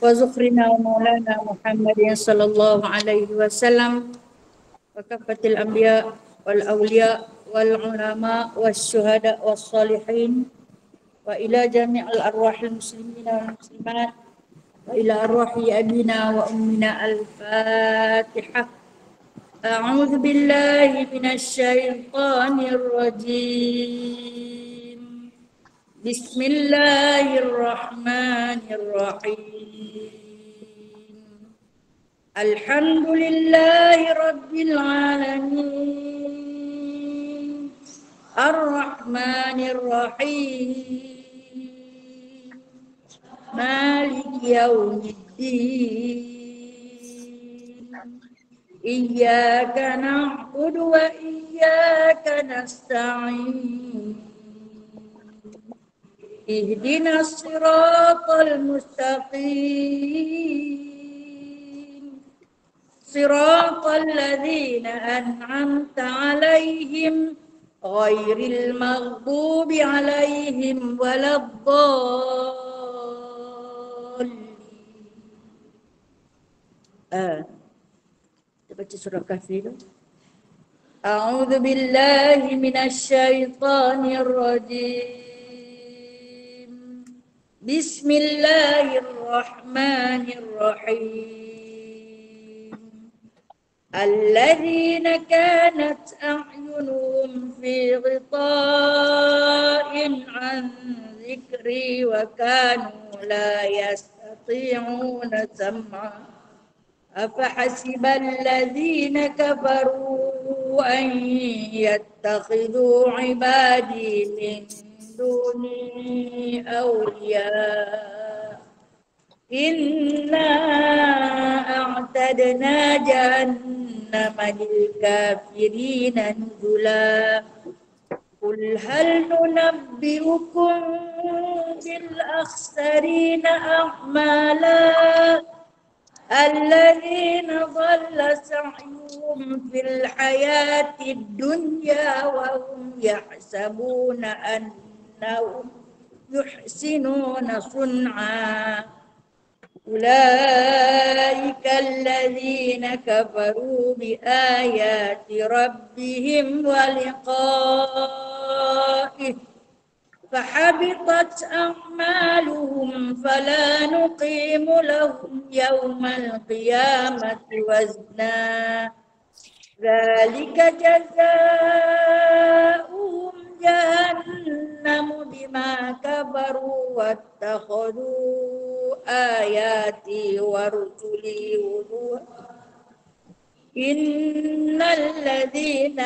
وزخرنا ومولانا محمد صلى الله عليه وسلم وكافة الأنبياء والأولياء والعلماء والشهداء والصالحين وإلى جميع الأرواح المسلمين والمسلمات وإلى أرواح أبينا وأمنا. الفاتحة. أعوذ بالله من الشيطان الرجيم. بسم الله الرحمن الرحيم. الحمد لله رب العالمين الرحمن الرحيم مالك يوم الدين إياك نعبد وإياك نستعين اهدنا الصراط المستقيم صراط الذين أنعمت عليهم غير المغضوب عليهم ولا الضالين. Kita baca surah Kahfi dulu. A'udzu billahi minasyaitonir rajim. Bismillahirrahmanirrahim. الذين كانت أعينهم في غطاء عن ذكري وكانوا لا يستطيعون سمعا أفحسب الذين كفروا أن يتخذوا عبادي من دوني أولياء إنا أعتدنا جهنم للكافرين نزلا قل هل ننبئكم بالأخسرين أعمالا الذين ضل سعيهم في الحياة الدنيا وهم يحسبون أنهم يحسنون صنعا أولئك الذين كفروا بآيات ربهم ولقائه فحبطت أعمالهم فلا نقيم لهم يوم القيامة وزنا ذلك جزاؤهم جهنم بما كفروا واتخذوا آياتي ورسلي هزوا إن الذين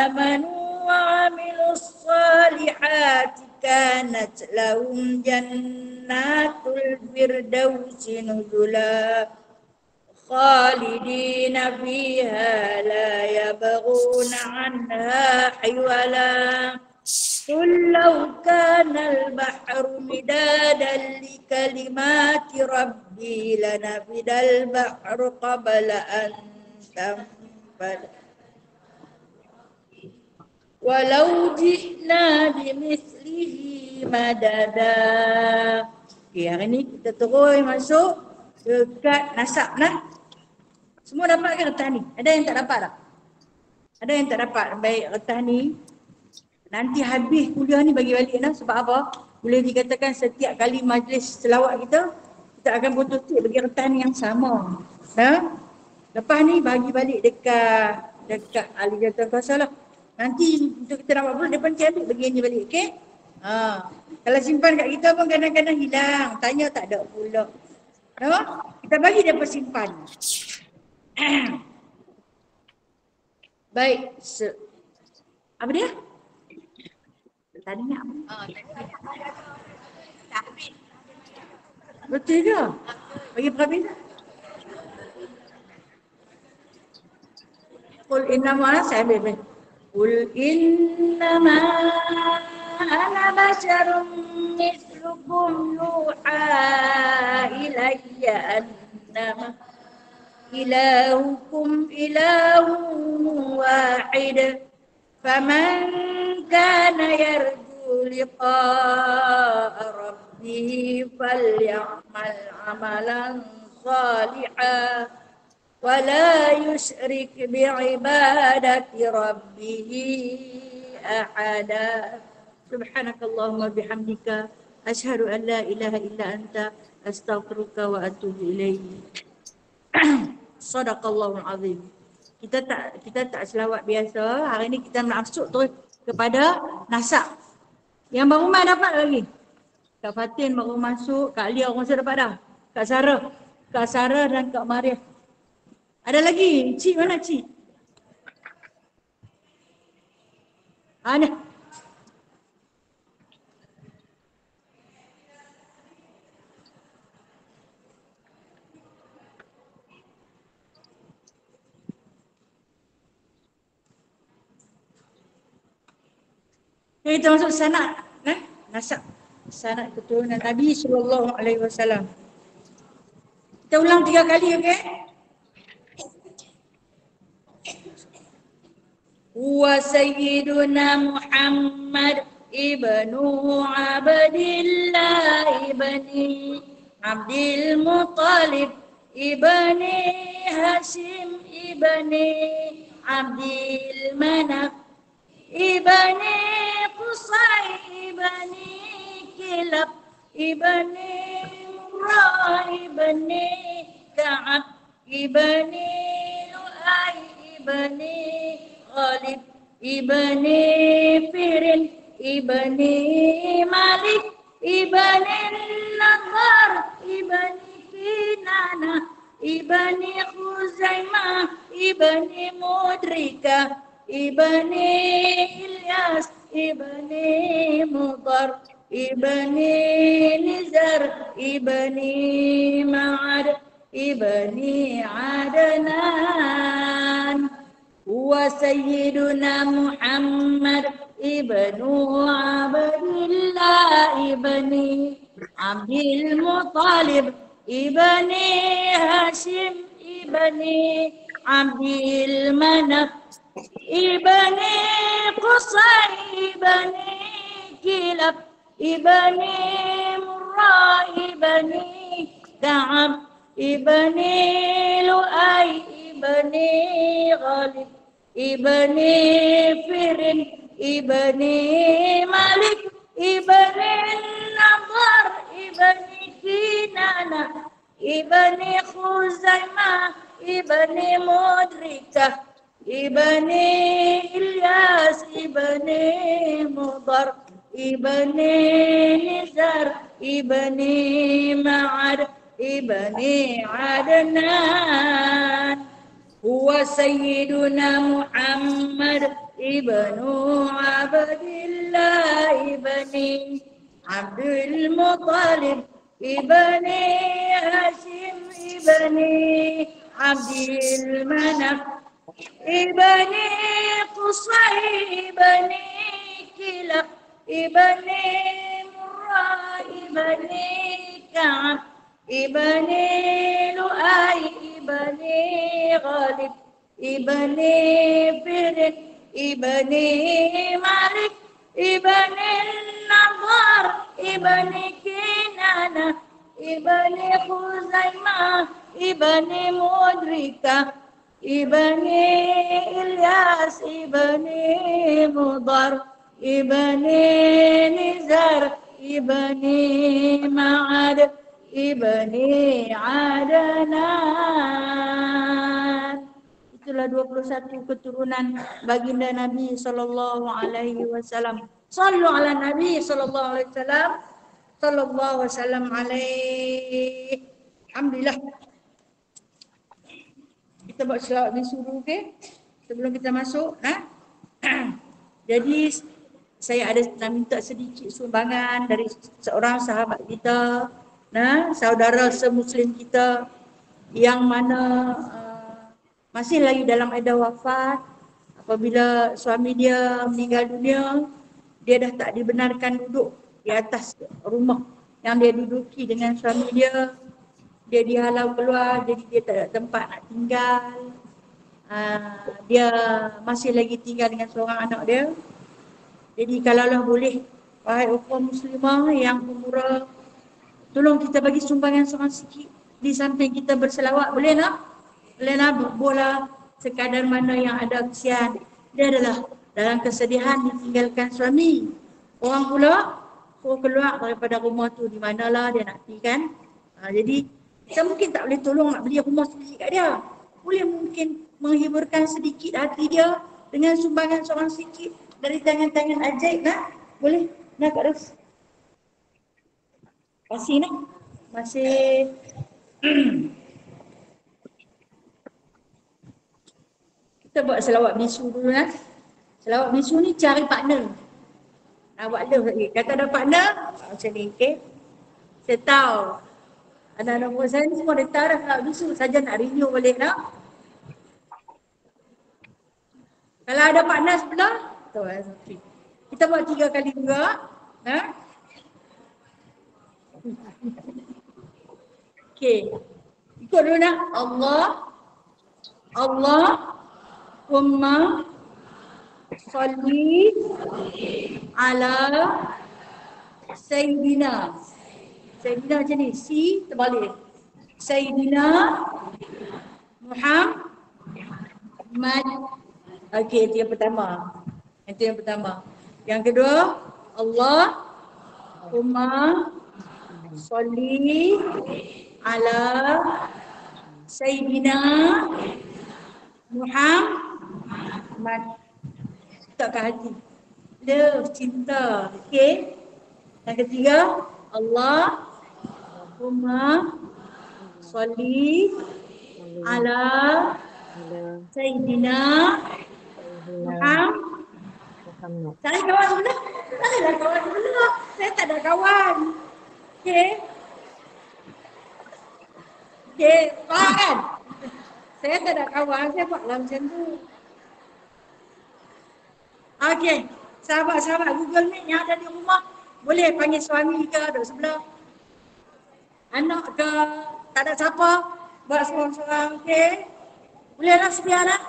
آمنوا وعملوا الصالحات كانت لهم جنات الفردوس نزلا خالدين فيها لا يبغون عنها حولا قل لو كان البحر مدادا لكلمات ربي لنفد البحر قبل أن تنفد ولو جئنا بمثله مددا. Okay, hari ni kita terus masuk dekat nasab lah. Semua dapat ke retah ni? Ada yang tak dapat tak? Ada yang tak dapat? Baik, retah ni nanti habis kuliah ni bagi balik lah. Sebab apa? Boleh dikatakan setiap kali majlis selawat kita akan putus tik bagi retah ni yang sama. Lepas ni bagi balik dekat ahli jawatan kuasa lah. Nanti untuk kita dapat pula depan ambil bagi ni balik, okey? Kalau simpan kat kita pun kadang-kadang hilang. Tanya tak ada pula. Kita bagi dia simpan. Baik. Apa dia? Tadi nak apa? Betul ke? Bagi perhabis. Qul innama saya ambil. Qul innama ana basyarum mislukum yuha ilayya annama ilahukum ilahun wahid faman kana yarju liqa'a rabbih ربه فليعمل عملا صالحا ولا يشرك بعبادة ربه أحدا سبحانك اللهم وبحمدك أشهد أن لا إله إلا أنت أستغفرك وأتوب إليك. Sadaqallahul azim. Kita tak selawat biasa. Hari ni kita masuk terus kepada nasab. Yang baru mai dapat lagi. Kak Fatin baru masuk, Kak Lia orang sudah dapat dah. Kak Sarah dan Kak Mariah. Ada lagi? Cik mana Cik? Ni. Kita masuk sanad, nasab. Sanad keturunan Nabi sallallahu alaihi wasallam. Kita ulang 3 kali, okey? Wa sayyiduna Muhammad ibnu Abdillah ibni Abdul Muttalib ibni Hashim ibni Abdul Manaf ibni Qusay ibni Kilab ibni Murrah ibni Ka'ab ibni Lu'ay ibni Ghalib ibni Firin ibni Malik ibni Nadar ibni Kinana ibni Khuzaimah ibni Mudrika ibni Ilyas ibni Mudar ibni Nizar ibni Ma'ad ibni Adnan wa sayyiduna Muhammad ibnu Abdillah ibni Abdul Muttalib ibni Hashim ibni Abdul Manaf ibni Qusay ibni Kilab ibni Murrah ibni Ka'ab ibni Lu'ay ibni Ghalib ibni Firin ibni Malik ibni Nadar ibni Kinana ibni Khuzaimah ibni Mudrikah ibni Ilyas ibni Mudar ibni Nizar ibni Ma'ad ibni Adnan huwa sayyiduna Muhammad ibnu Abdillah ibni Abdul Muttalib ibni Hashim ibni Abdul Manaf ibni Qusay ibni Kilab ibni Murrah ibni Ka'ab ibni Lu'ay ibni Ghalib ibni Firin ibni Malik ibni Nadar ibni Kinana ibni Khuzaimah ibni Mudrika ibni Ilyas ibni Mudar ibni Nizar ibni Ma'ad ibni Adnan. Itulah 21 keturunan baginda Nabi sallallahu alaihi wasallam. Sallu ala Nabi sallallahu alaihi wasallam. Sallallahu wasallam alaihi. Alhamdulillah. Kita buat selawat bin suruh, okey? Sebelum kita masuk, Jadi saya ada nak minta sedikit sumbangan dari seorang sahabat kita, saudara semuslim kita yang mana masih lagi dalam edah wafat. Apabila suami dia meninggal dunia, dia dah tak dibenarkan duduk di atas rumah yang dia duduki dengan suami dia. Dia dihalau keluar, jadi dia tak ada tempat nak tinggal. Dia masih lagi tinggal dengan seorang anak dia. Jadi kalaulah boleh, wahai ukhuwah muslimah yang pemurah, Tolong kita bagi sumbangan seorang sikit di samping kita berselawat. Boleh tak? Boleh nak berbola sekadar mana yang ada kesian. Dia adalah dalam kesedihan ditinggalkan suami. Orang pula suruh keluar daripada rumah tu di manalah dia nak pergi kan. Jadi kita mungkin tak boleh tolong nak beli rumah sendiri kat dia. Boleh mungkin menghiburkan sedikit hati dia dengan sumbangan seorang sikit dari tangan-tangan ajaib nak. Boleh nak Kak Ros. Masih nak? Masih kita buat selawat bisu dulu nak. Selawat bisu ni cari partner. Nak buat love lagi. Kata ada partner, macam ni, okey. Saya tahu. Anak-anak murid saya ni semua dia tahu dah selawat bisu. Saja nak renew balik nak. Kalau ada partner sebelah, tahu lah. Kita buat 3 kali juga. Nah. Okey. Ikut dulu nak. Allahumma salli ala Sayyidina. Sayyidina macam ni. Si terbalik. Sayyidina Muhammad. Okey, itu yang pertama. Itu yang pertama. Yang kedua, Allahumma salli ala Sayyidina Muhammad. Takkan hati. Love, cinta. Okey. Yang ketiga, Allahumma salli ala Sayyidina Muhammad. Cari kawan sebelah. Tak adalah kawan sebelah. Saya tak ada kawan. Okey. Okey, faham kan? Saya tak ada kawan, saya buatlah macam tu. Okey, sahabat-sahabat Google Meet yang ada di rumah, boleh panggil suami ke, duduk sebelah. Anak ke, tak ada siapa, buat seorang-seorang, okey. Boleh lah sedia lah.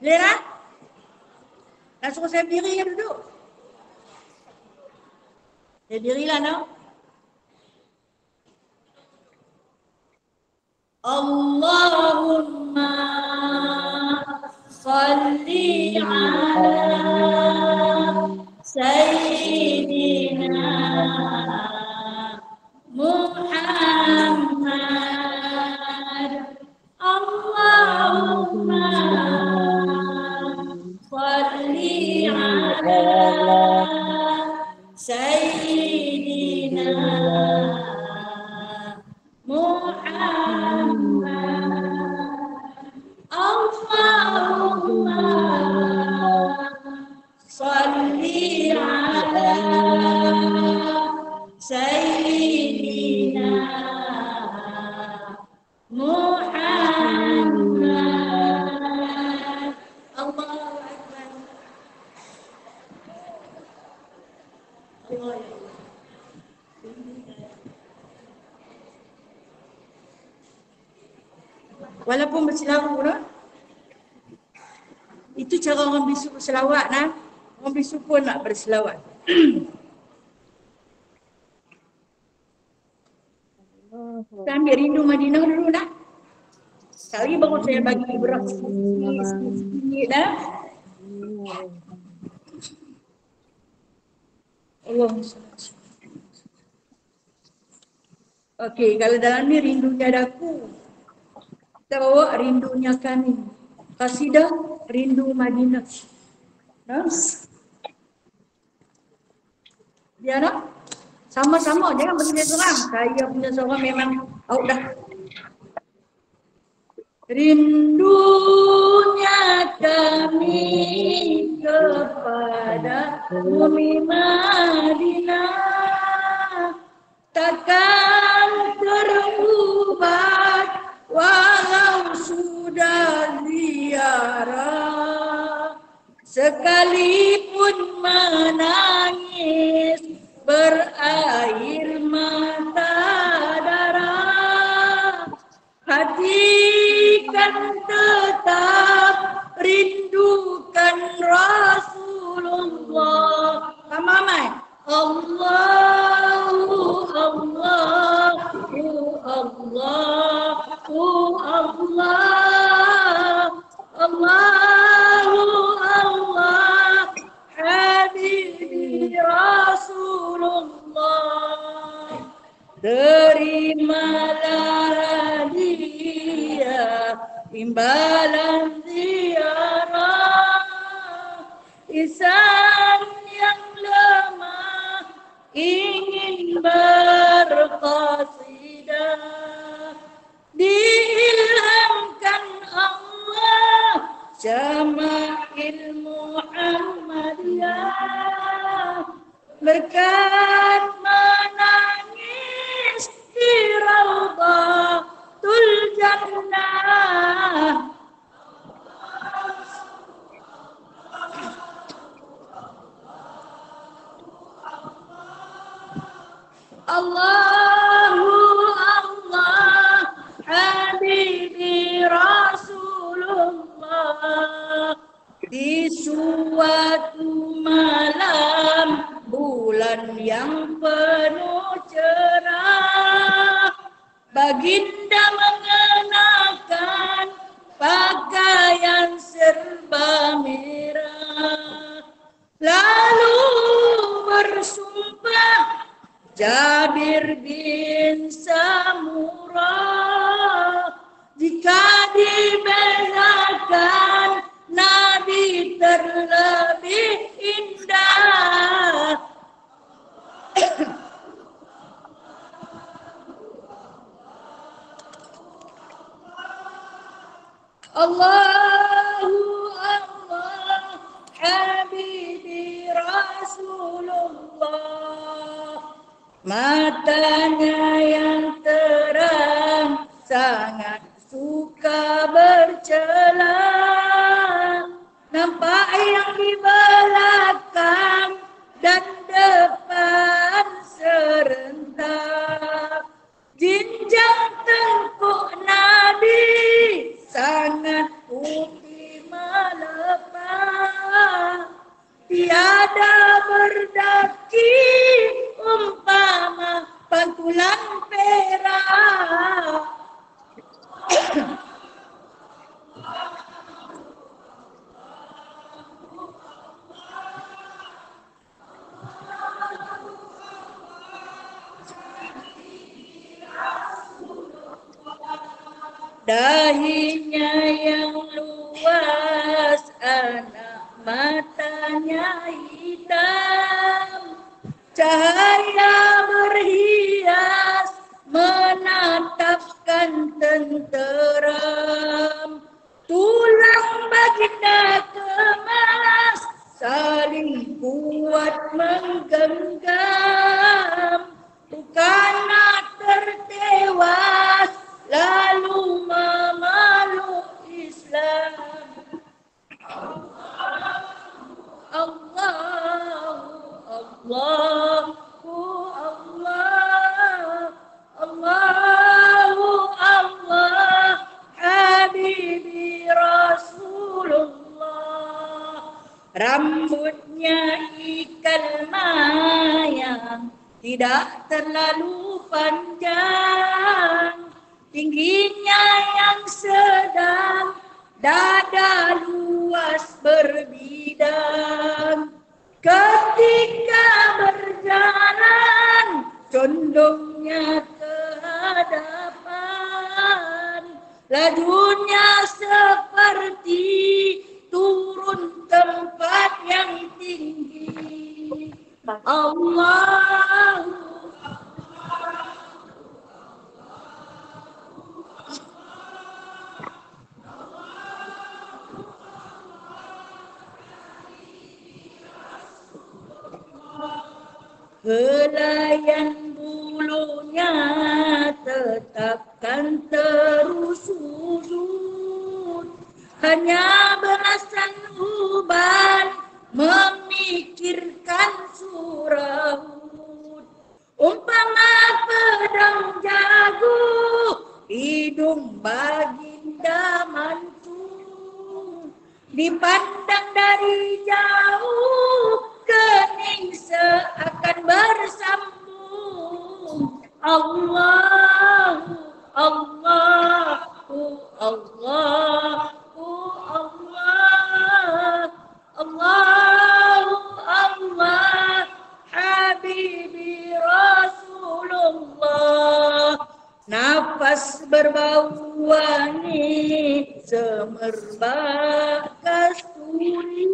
Boleh lah? Nak suruh saya berdiri ke duduk? Saya berdirilah nak. Allahumma salli ala Sayyidina Muhammad. Allahumma salli ala Sayyidina Muhammad. Allahumma salli ala Sayyidina Muhammad. Allahu Akbar. Allah. Walaupun berselawat pun, itu cara orang bisu berselawat nah. Orang bisu pun nak berselawat. Kita ambil rindu Madinah dulu nak. Sekali baru saya bagi berat sikit dah. Okey, kalau dalam ni rindunya daku. Kita bawa rindunya kami. Qasidah Rindu Madinah. Nas. Dia nak? Sama-sama, jangan bagi dia seorang. Saya punya seorang memang out dah. Rindunya kami kepada bumi Madinah takkan terubah walau sudah ziarah, sekalipun menangis berair mata darah, hati kan tetap rindukan Rasulullah. Mamai Allahu Allahu Allah, Habibi Rasulullah. Terimalah hadiah imbalan ziarah insan yang lemah ingin berqasidah, diilhamkan Allah Syama'il Muhammadiyah, berkat menangis di Raudhatul Jannah. Allahu Allah, Habibi Rasulullah. Di suatu malam bulan yang penuh cerah, baginda mengenakan pakaian serba merah, lalu bersumpah Jabir bin Samurah, jika dibedakan Nabi terlebih indah. Allahu Allah, Habibi Rasulullah. Matanya yang terang sangat suka bercelah, nampak yang di belakang dan depan serentak. Jinjang tengkuk Nabi sangat putih melepah, tiada berdaki umpama pantulan perak. Dahinya yang luas, anak matanya hitam, cahaya berhias menatapkan tenteram. Tulang baginda kemas saling kuat menggenggam, bukanlah tertewas lalu memeluk Islam. Allahu Allah, Allahu Allah, Habibi Rasulullah. Rambutnya ikal mayang, tidak terlalu panjang, tingginya yang sedang, dada luas berbidang. Ketika berjalan, condongnya ke hadapan, lajunya seperti turun tempat yang tinggi. Allahu helaian bulunya tetapkan terus sujud, hanya belasan uban memikirkan surah Hud. Umpama pedang jago, hidung baginda mantul, dipandang dari jauh, kening seakan bersambung. Allahu Allahu Allahu Allah Allahu Allah Habibi Rasulullah. Nafas berbau wangi semerbak kasturi,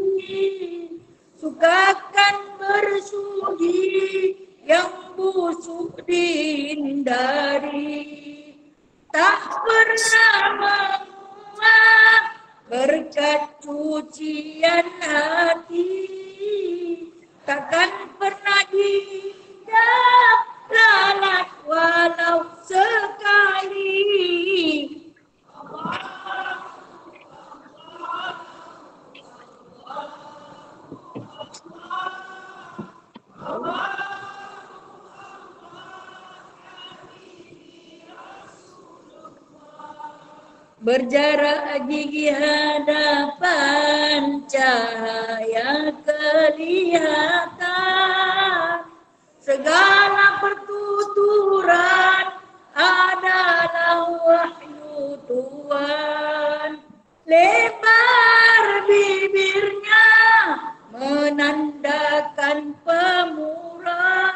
sukakan bersudi yang busuk dihindari, tak pernah menguap berkat cucian hati, takkan pernah diinjak lalat walau sekali. Berjarak gigi hadapan cahaya kelihatan, segala pertuturan adalah wahyu Tuhan. Lebar bibirnya menandakan pemurah,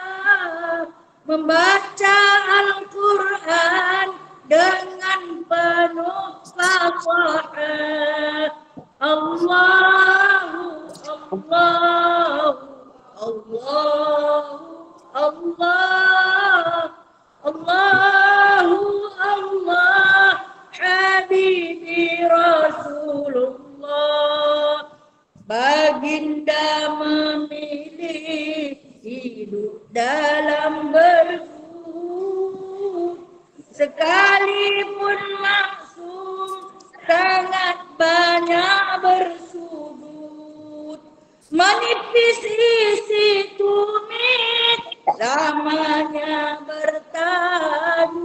membaca Al-Quran dengan penuh fasahah. Allahu Allahu Allahu Allah Allahu Allah Habibi Rasulullah. Baginda memilih hidup dalam bersujud, sekalipun maksum sangat banyak bersujud. Menipis isi tumit lamanya bertajuk,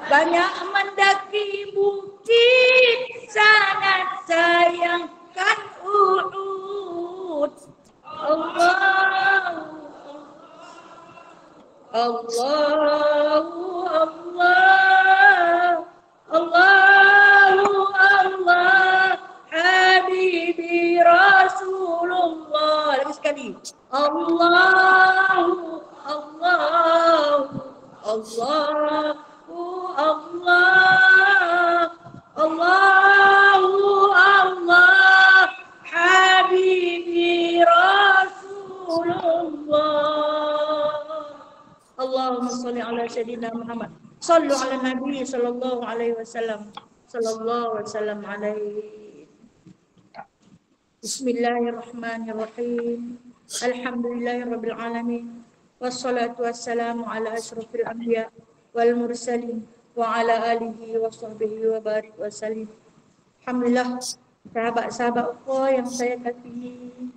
banyak mendaki bukit sangat sayangkan Uhud. Allahu Allahu Allah Allahu Allah Habibi Rasulullah. Lagi sekali. Allahu Allahu Allahu Allah Allahu Allah Habibi Rasulullah. Allahumma salli ala Sayyidina Muhammad. Sallu ala Nabi sallallahu alaihi wasallam. Sallallahu alaihi wasallam alaihi. Bismillahirrahmanirrahim. Alhamdulillahirabbil alamin. Wassalatu wassalamu ala asyrafil anbiya wal mursalin wa ala alihi wa sahbihi wa barik wa sallim. Alhamdulillah, sahabat-sahabat Allah yang saya kasihi,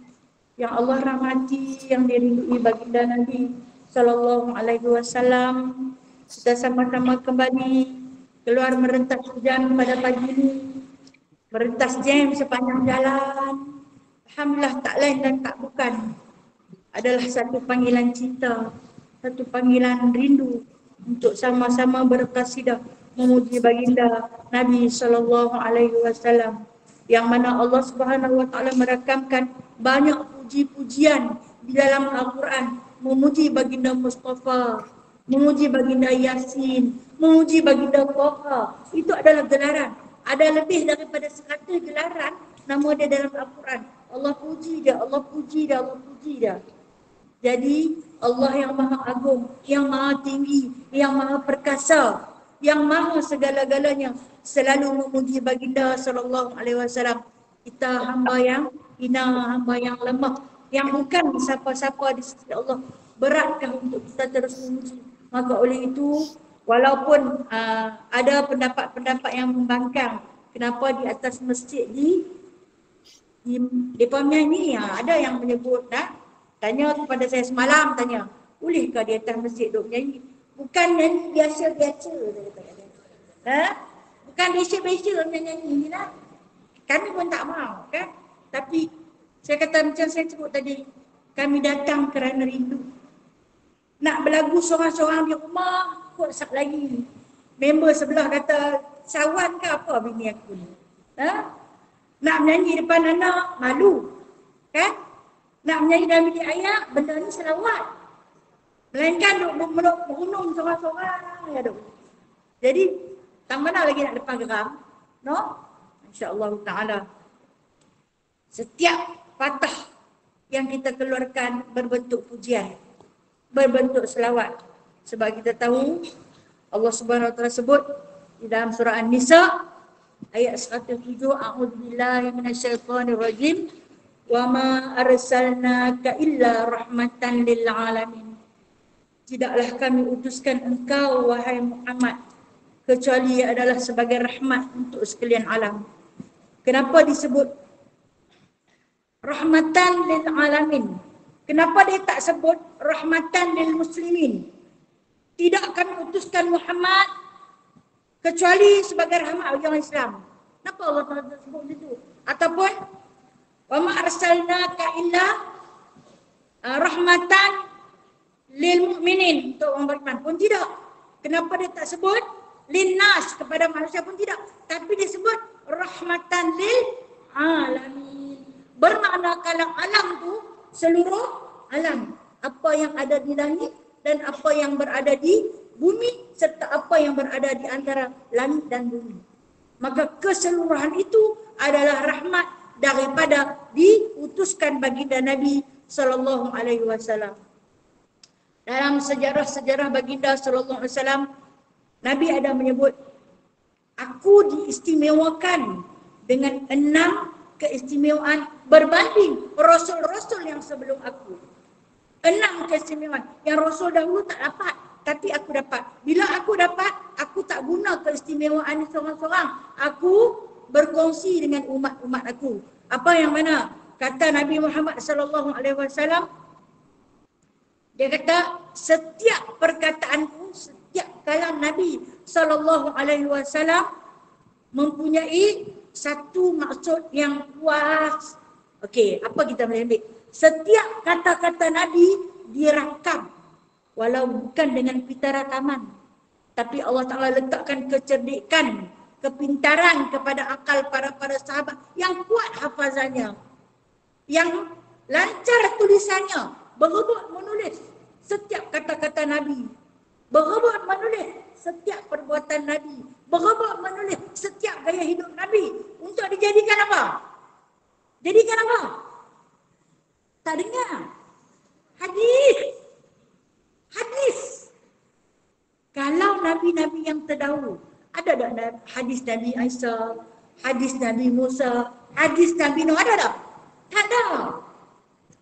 yang Allah rahmati, yang dirindui baginda Nabi sallallahu alaihi wasallam, kita sama-sama kembali keluar merentas hujan pada pagi ini, merentas jam sepanjang jalan. Alhamdulillah, tak lain dan tak bukan adalah satu panggilan cinta, satu panggilan rindu untuk sama-sama berqasidah memuji baginda Nabi sallallahu alaihi wasallam, yang mana Allah Subhanahu wa taala merakamkan banyak puji-pujian di dalam Al-Quran, memuji baginda Mustafa, memuji baginda Yasin, memuji baginda Toha. Itu adalah gelaran. Ada lebih daripada 100 gelaran nama dia dalam Al-Quran. Allah puji dia, Allah puji dia, Allah puji dia. Jadi Allah yang maha agung, yang maha tinggi, yang maha perkasa, yang maha segala-galanya, selalu memuji baginda sallallahu alaihi wasallam. Kita hamba yang hina, hamba yang lemah, yang bukan siapa-siapa di sisi Allah, beratkah untuk kita terus memuji? Maka oleh itu, walaupun ada pendapat-pendapat yang membangkang, kenapa di atas masjid di depan ni ada yang menyebut, tanya kepada saya semalam, tanya, bolehkah di atas masjid duk menyanyi? Bukan nyanyi biasa-biasa, bukan biasa-biasa menyanyi lah. Kami pun tak mahu kan. Tapi saya kata macam saya sebut tadi, kami datang kerana rindu. Nak berlagu seorang-seorang di rumah, kot sak lagi. member sebelah kata sawan ke apa bini aku ni. Ha? Nak menyanyi depan anak, malu. Kan? Nak menyanyi dalam bilik ayah, benda ni selawat. Melainkan duk berunung seorang-seorang. Ya, duk. Jadi, tak mana lagi nak depan geram. No? InsyaAllah ta'ala. Setiap patah yang kita keluarkan berbentuk pujian. Berbentuk selawat. Sebab kita tahu, Allah Subhanahu Wa Taala sebut di dalam surah An-Nisa ayat 107, a'udzubillahi minasyaitonir rajim, wa ma arsalnaka illa rahmatan lil alamin. Tidaklah kami utuskan engkau wahai Muhammad kecuali adalah sebagai rahmat untuk sekalian alam. Kenapa disebut rahmatan lil alamin? Kenapa dia tak sebut rahmatan lil muslimin? Tidak kami utuskan Muhammad kecuali sebagai rahmat bagi orang Islam. Kenapa Allah Taala sebut begitu? Ataupun wa ma arsalnaka illa rahmatan lil mu'minin, untuk orang beriman pun tidak. Kenapa dia tak sebut linnas, kepada manusia pun tidak, tapi dia sebut rahmatan lil alamin. Bermakna kalau alam tu seluruh alam, apa yang ada di langit dan apa yang berada di bumi serta apa yang berada di antara langit dan bumi. Maka keseluruhan itu adalah rahmat daripada diutuskan baginda Nabi sallallahu alaihi wasallam. Dalam sejarah-sejarah baginda sallallahu alaihi wasallam, Nabi ada menyebut, aku diistimewakan dengan 6 keistimewaan berbanding rasul-rasul yang sebelum aku. 6 keistimewaan yang rasul dahulu tak dapat, tapi aku dapat. Bila aku dapat, aku tak guna keistimewaan seorang-seorang. Aku berkongsi dengan umat-umat aku. Apa yang mana? Kata Nabi Muhammad sallallahu alaihi wasallam, dia kata setiap perkataanku, setiap kalam Nabi sallallahu alaihi wasallam mempunyai satu maksud yang luas. Okey, apa kita boleh ambil? Setiap kata-kata Nabi dirakam, walau bukan dengan pita rakaman, tapi Allah Ta'ala letakkan kecerdikan, kepintaran kepada akal para sahabat yang kuat hafazannya, yang lancar tulisannya, berebut menulis setiap kata-kata Nabi, berebut menulis setiap perbuatan Nabi, berebut menulis setiap gaya hidup Nabi untuk dijadikan apa? Jadikan apa? Tak dengar. Hadis. Hadis. Kalau Nabi-Nabi yang terdahulu, ada tak hadis Nabi Isa, hadis Nabi Musa, hadis Nabi Nuh, ada tak? Tak ada.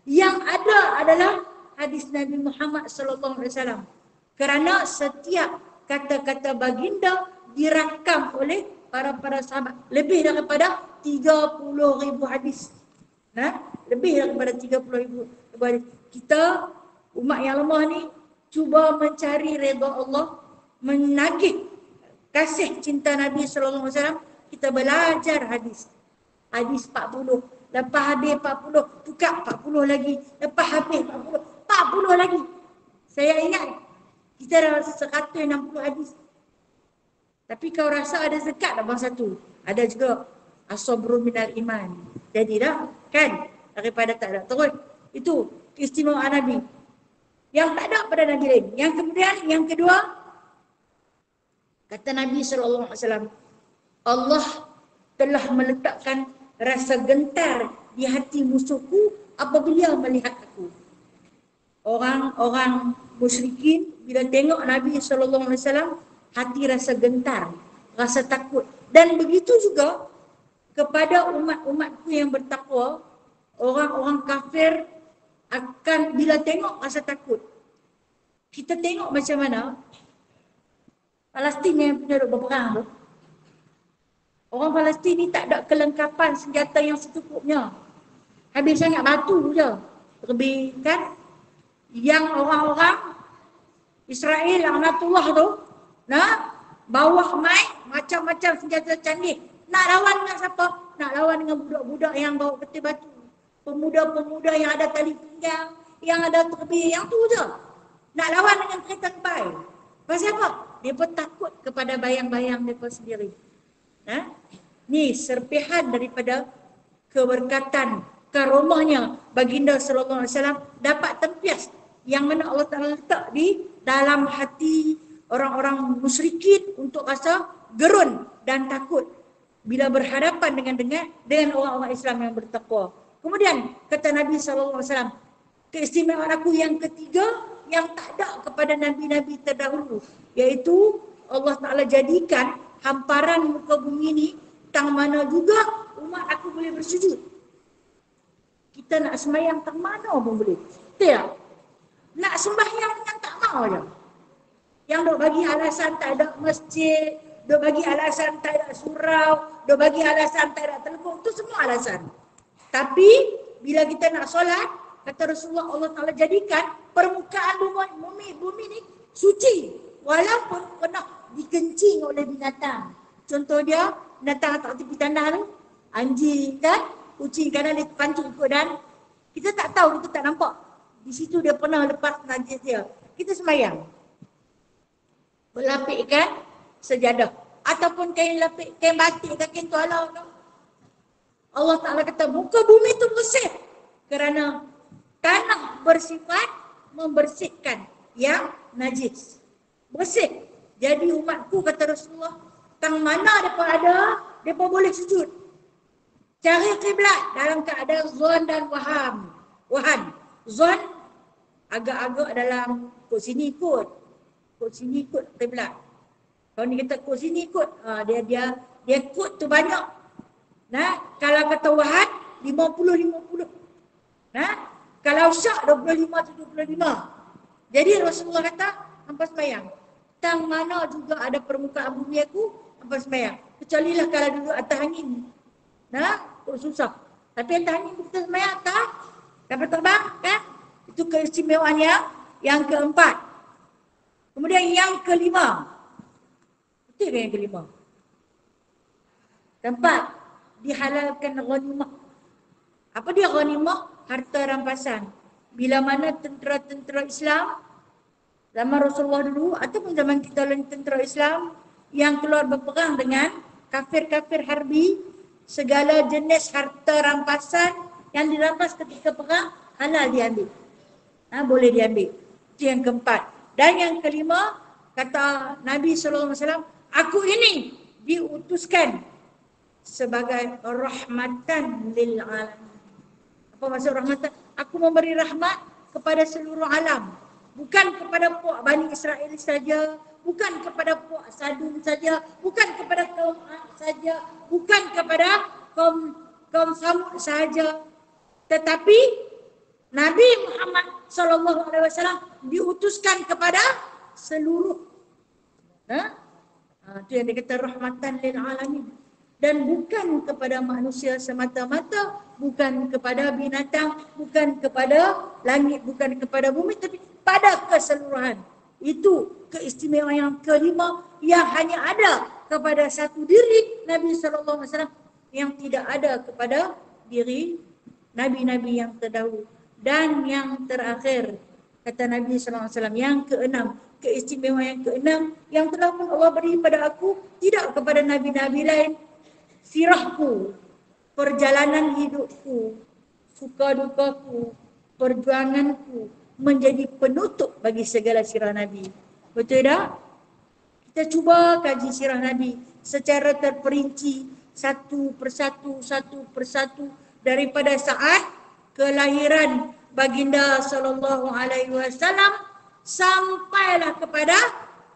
Yang ada adalah hadis Nabi Muhammad sallallahu alaihi wasallam. Kerana setiap kata-kata baginda dirakam oleh para sahabat. Lebih daripada 30,000 hadis. Nah, lebih daripada 30,000 hadis. Kita umat yang lemah ni cuba mencari redha Allah, menagih kasih cinta Nabi sallallahu alaihi wasallam. Kita belajar hadis. Hadis 40, lepas habis 40, tukar 40 lagi, lepas habis 40 lagi. Saya ingat kita dah 160 hadis. Tapi kau rasa ada zakat tak bang satu? Ada juga. As-sabru minal iman. Jadi dah kan? Daripada tak ada. Terus itu keistimewaan Nabi. Yang tak ada pada Nabi lain. Yang kemudian yang kedua, kata Nabi SAW, Allah telah meletakkan rasa gentar di hati musuhku apabila melihat aku. Orang-orang musyrikin bila tengok Nabi SAW, hati rasa gentar, rasa takut. Dan begitu juga kepada umat-umatku yang bertakwa, orang-orang kafir akan bila tengok rasa takut. Kita tengok macam mana Palestin yang punya duk berperang tu. Orang Palestin ni tak ada kelengkapan senjata yang secukupnya. Habis sangat batu je. Lebih kan? Yang orang-orang Israel, laknatullah tu, bawa mic, macam-macam senjata canggih. Nak lawan dengan siapa? Nak lawan dengan budak-budak yang bawa peti batu. Pemuda-pemuda yang ada tali pinggang, yang ada terbih, yang tu je. Nak lawan dengan kereta kebal. Pasal apa? mereka takut kepada bayang-bayang mereka sendiri. Ni serpihan daripada keberkatan, karomahnya baginda sallallahu alaihi wasallam dapat tempias yang mana Allah Taala letak di dalam hati orang-orang musyrikin untuk rasa gerun dan takut bila berhadapan dengan orang-orang Islam yang bertakwa. Kemudian kata Nabi sallallahu alaihi wasallam, keistimewaan aku yang ketiga yang tak ada kepada nabi-nabi terdahulu, iaitu Allah Taala jadikan hamparan muka bumi ini tang mana juga umat aku boleh bersujud. Kita nak sembahyang tang mana pun boleh. Betul tak? Nak sembahyang yang tak mau je. Yang dok bagi alasan tak ada masjid, dok bagi alasan tak ada surau, dok bagi alasan tak ada telefon, tu semua alasan. Tapi bila kita nak solat, kata Rasulullah, Allah Taala jadikan permukaan bumi ni suci walaupun pernah dikencing oleh binatang. Contoh dia binatang tak tepi tanah tu, anjing kan, kucing kadang dia pancung ikut dan kita tak tahu, kita tak nampak. Di situ dia pernah lepas najis dia. Kita sembahyang. Berlapikkan sejadah ataupun kain lapik, kain batik ke kain tuala tu. Allah Taala kata muka bumi tu bersih kerana tanah bersifat membersihkan yang najis. Bersih. Jadi umatku kata Rasulullah, tang mana depa ada, depa boleh sujud. Cari kiblat dalam keadaan zon dan wahan. Zon agak-agak dalam kod sini ikut kiblat. Kalau ni kata kod sini ikut, dia kod tu banyak. Kalau kata wahan 50-50. Kalau syak 25-25. Jadi Rasulullah kata, hampa sembahyang. Tang mana juga ada permukaan bumi aku, hampa sembahyang. Kecuali lah kalau duduk atas angin. Susah. Tapi atas angin kita sembahyang tak? Dapat terbang kan? Itu keistimewaan yang keempat. Kemudian yang kelima. Betul ke yang kelima? Tempat dihalalkan ghanimah. Apa dia ghanimah? Harta rampasan. Bila mana tentera-tentera Islam zaman Rasulullah dulu ataupun zaman kita lain, tentera Islam yang keluar berperang dengan kafir-kafir harbi, segala jenis harta rampasan yang dirampas ketika perang halal diambil. Boleh diambil. Itu yang keempat. Dan yang kelima, kata Nabi SAW, aku ini diutuskan sebagai rahmatan lil alamin. Apa maksud rahmatan? Aku memberi rahmat kepada seluruh alam. Bukan kepada puak Bani Israel saja, bukan kepada puak Sadun saja, bukan kepada kaum Ad saja, bukan kepada kaum Samud saja. Tetapi Nabi Muhammad SAW diutuskan kepada seluruh. Itu yang dikata rahmatan lil alamin. Dan bukan kepada manusia semata-mata, bukan kepada binatang, bukan kepada langit, bukan kepada bumi, tapi pada keseluruhan. Itu keistimewaan yang kelima yang hanya ada kepada satu diri Nabi SAW yang tidak ada kepada diri Nabi-Nabi yang terdahulu. Dan yang terakhir, kata Nabi SAW, yang keenam, keistimewaan yang keenam yang telah pun Allah beri pada aku, tidak kepada Nabi-Nabi lain. Sirahku, perjalanan hidupku, suka dukaku, perjuanganku menjadi penutup bagi segala sirah Nabi. Betul tak? Kita cuba kaji sirah Nabi secara terperinci, satu persatu daripada saat kelahiran baginda sallallahu alaihi wasallam sampailah kepada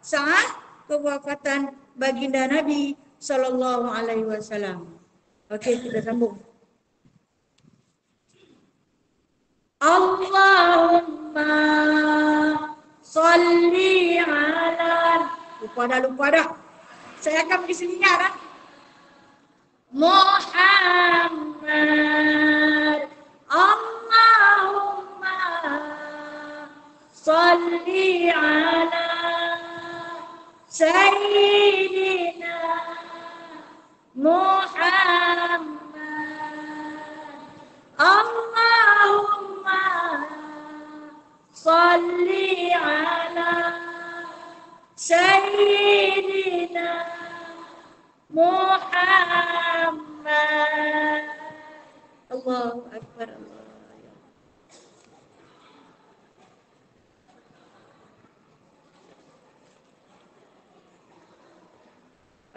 saat kewafatan baginda Nabi sallallahu alaihi wasallam. Okey, kita sambung. Allahumma salli ala, lupa dah. Saya akan pergi selingar Muhammad. Allahumma salli ala Sayyidina Muhammad. Allahumma salli ala Sayyidina Muhammad. Allahu Akbar.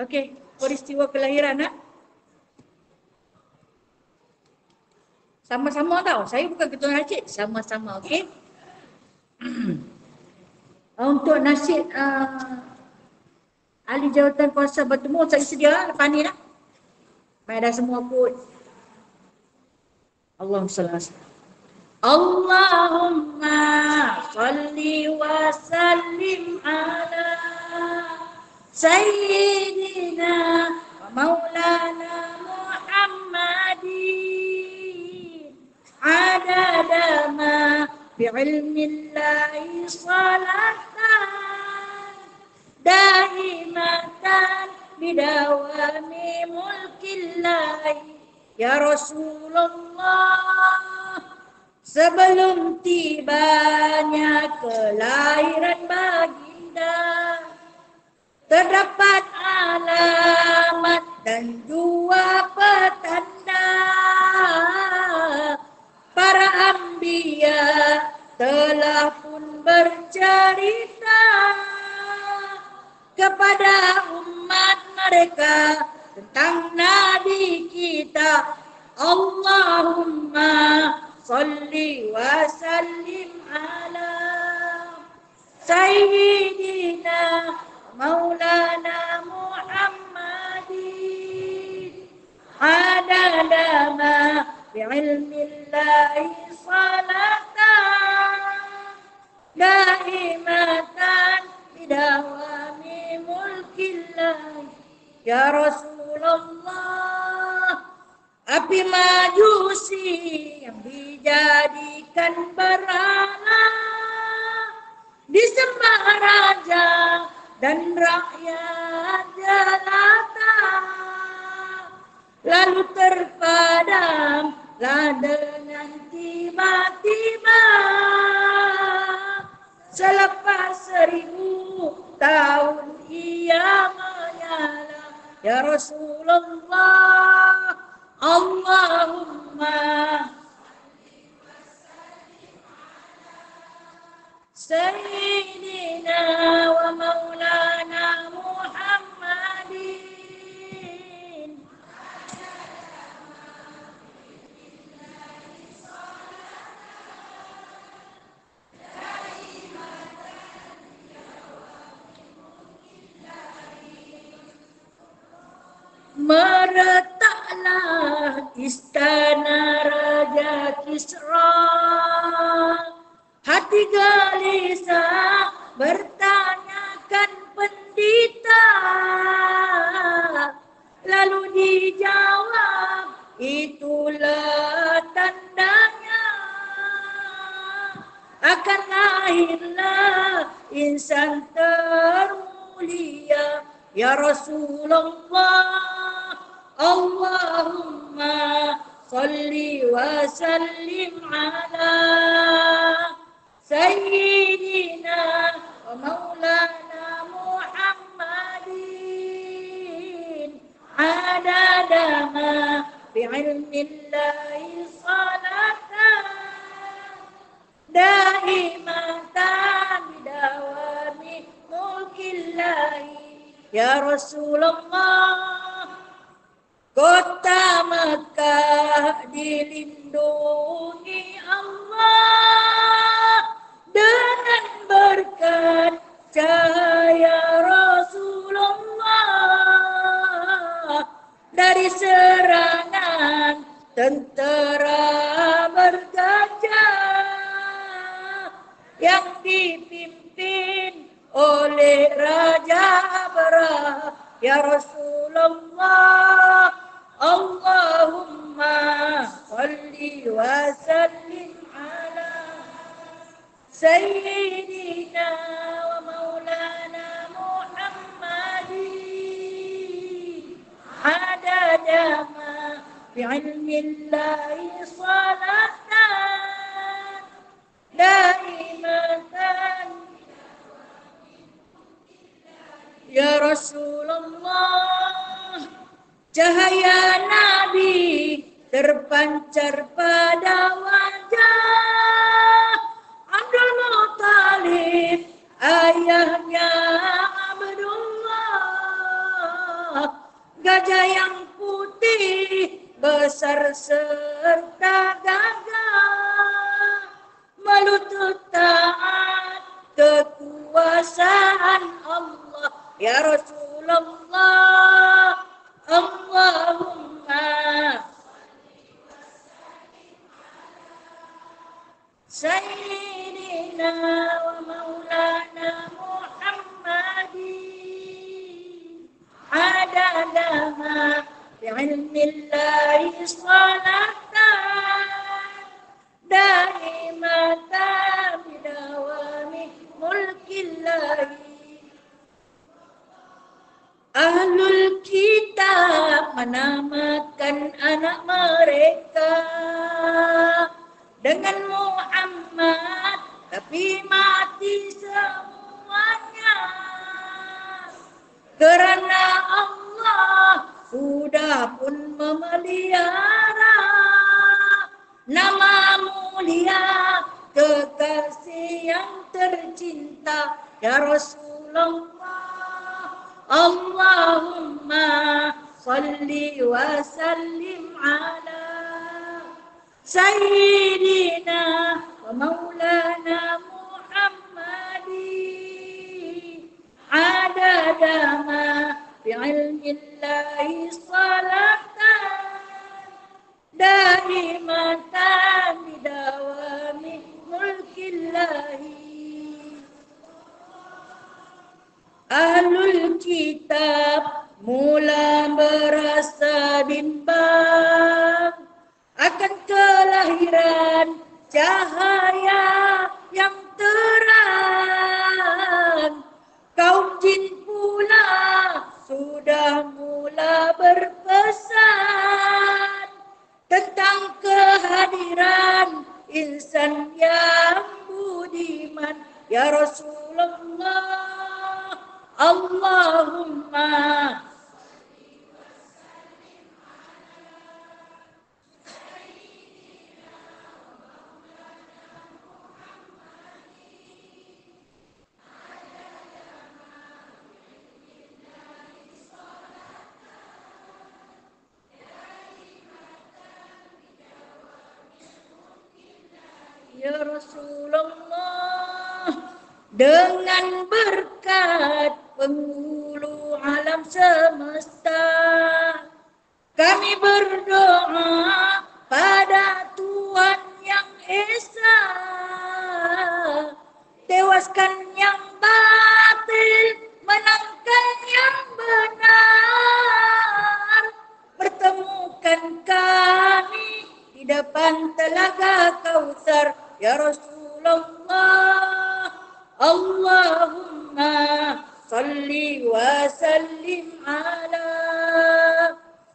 Okey, peristiwa kelahiran nak? Sama-sama tau. Saya bukan ketua nasib, sama-sama, okey? Untuk nasib ahli jawatan kuasa bertemu, saya sedia lepas ni nak. Baik dah semua pun. Allahumma salli ala Allahumma salli wa sallim ala Sayyidina wa maulana Muhammadin adada ma bi'ilmillahi salatan daimatan bidawami mulkillahi ya Rasulullah. Sebelum tibanya kelahiran baginda, terdapat alamat dan dua petanda. Para anbiya telah pun bercerita kepada umat mereka tentang Nabi kita. Allahumma salli wa sallim ala Sayyidina Maulana Muhammadin adada ma bi'ilmillahi salatan daimatan bidawami mulkillahi ya Rasulullah. Api majusi yang dijadikan berhala disembah raja dan rakyat jelata, lalu terpadamlah dengan tiba-tiba selepas 1000 tahun ia menyala ya Rasulullah. Allahumma Sayyidina wa maulana Muhammadin meretaklah istana Raja Kisra. Hati gelisah bertanyakan pendita, lalu dijawab itulah tandanya akan lahirlah insan termulia ya Rasulullah. Allahumma salli wa sallim ala Sayyidina wa maulana Muhammadin adada ma bi'ilmillahi salatan daimatan bidawami mulkillahi ya Rasulullah. Kota Mekah dilindungi Allah dengan berkat cahaya Rasulullah dari serangan tentera bergajah yang dipimpin oleh Raja Abraha ya Rasulullah. Allahumma salli wa sallim ala Sayyidina wa maulana Muhammadin adada ma bi'ilmillahi salatan daimatan Ya Rasulullah, cahaya Nabi terpancar pada wajah Abdul Muttalib, ayahnya Abdullah. Gajah yang putih besar serta gagah, melutut taat kekuasaan Allah. Ya Rasulullah, Allahumma Sayyidina wa maulana Muhammadin adada ma bi'ilmillahi salatan daimatan bidawami mulkillahi. Ahlul kitab menamakan anak mereka dengan Muhammad, tapi mati semuanya. Kerana Allah sudah pun memelihara nama mulia kekasih yang tercinta. Ya Rasulullah, Allahumma salli wa sallim ala Sayyidina wa maulana Muhammadin adada ma bi'ilmillahi salatan daimatan bidawami mulkillahi. Ahlul kitab mula berasa bimbang akan kelahiran cahaya yang terang. Kaum jin pula sudah mula berpesan tentang kehadiran insan yang budiman. Ya Rasulullah, Allahumma Ya Rasulullah, dengan berkat penghulu alam semesta, kami berdoa pada Tuhan yang Esa, tewaskan yang batil, menangkan yang benar, pertemukan kami di depan telaga Kautsar. Ya Rasulullah, Allahumma salli wa sallim ala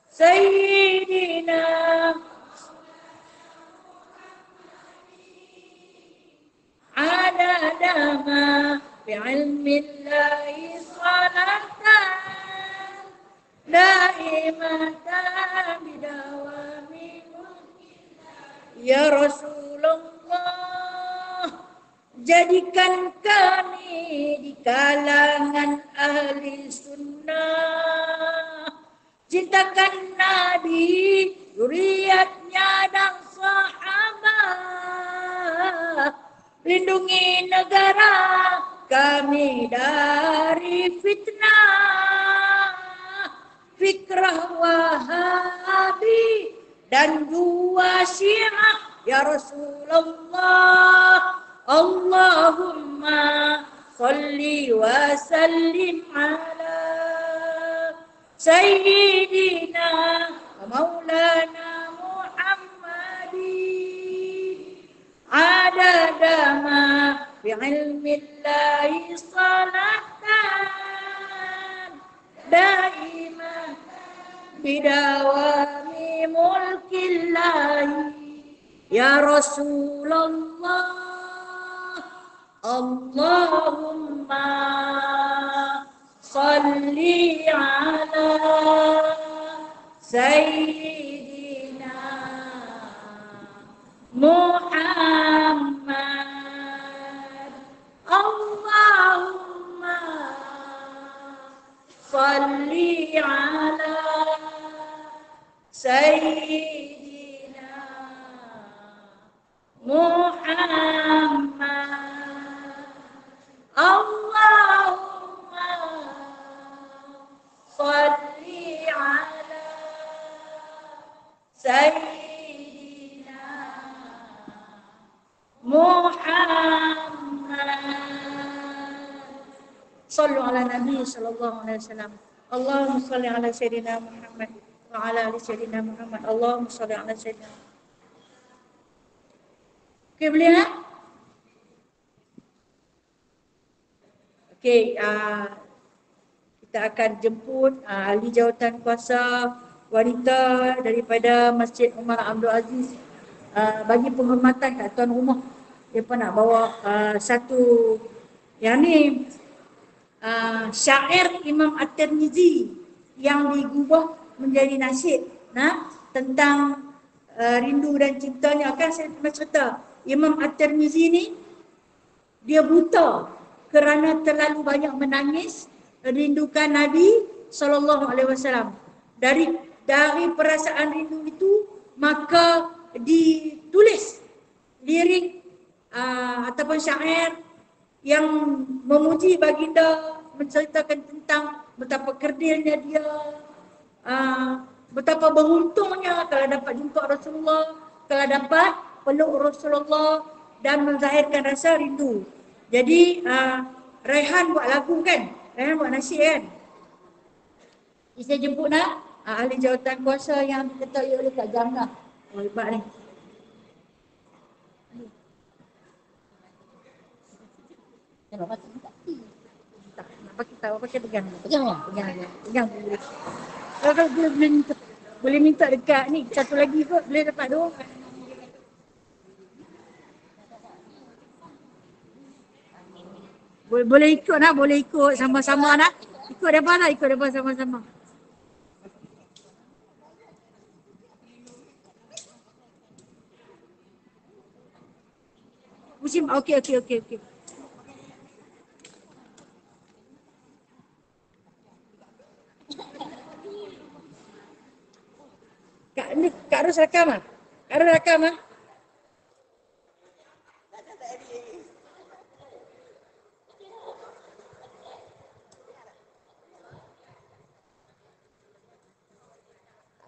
Sayyidina adada ma bi'ilmillahi salatan daimatan bidawami. Ya Rasulullah, jadikan kami di kalangan ahli sunnah, cintakan Nabi, zuriatnya dan sahabat, lindungi negara kami dari fitnah, fikrah Wahabi dan dua Syiah. Ya Rasulullah, Allahumma salli wa sallim ala Sayyidina wa maulana Muhammadin adada ma bi'ilmillahi salatan daimah bidawami mulkillahi. Ya Rasulullah, Allahumma salli ala Sayyidina Muhammad. Allahumma salli ala Sayyidina Muhammad. Allahumma salli ala Sayyidina Muhammad. Sallu ala Nabi sallallahu alaihi wasallam. Allahumma salli ala Sayyidina Muhammad wa ala ali Sayyidina Muhammad. Allahumma salli ala Sayyidina. Okey, boleh tak? Okey, kita akan jemput ahli jawatan kuasa wanita daripada Masjid Umar Abdul Aziz bagi penghormatan kat tuan rumah. Dia pun nak bawa satu yang ni syair Imam At-Tirmizi yang digubah menjadi nasyid tentang rindu dan cintanya. Kan saya pernah cerita Imam At-Tirmizi ni dia buta kerana terlalu banyak menangis rindukan Nabi SAW. Dari perasaan rindu itu maka ditulis lirik ataupun syair yang memuji baginda, menceritakan tentang betapa kerdilnya dia, betapa beruntungnya kalau dapat jumpa Rasulullah, kalau dapat peluk Rasulullah dan menzahirkan rasa rindu. Jadi Raihan buat lagu kan? Raihan buat nasyid kan? Saya jemput ahli jawatan kuasa yang diketuai oleh Kak Jamnah. Oh, hebat ni. Kenapa tak? Nak pakai pegang. Pegang. Kalau boleh minta dekat ni satu lagi kot, boleh dapat dua. Boleh ikut boleh ikut sama-sama Ikut depan sama-sama. Musim okey. Kak Ros rakam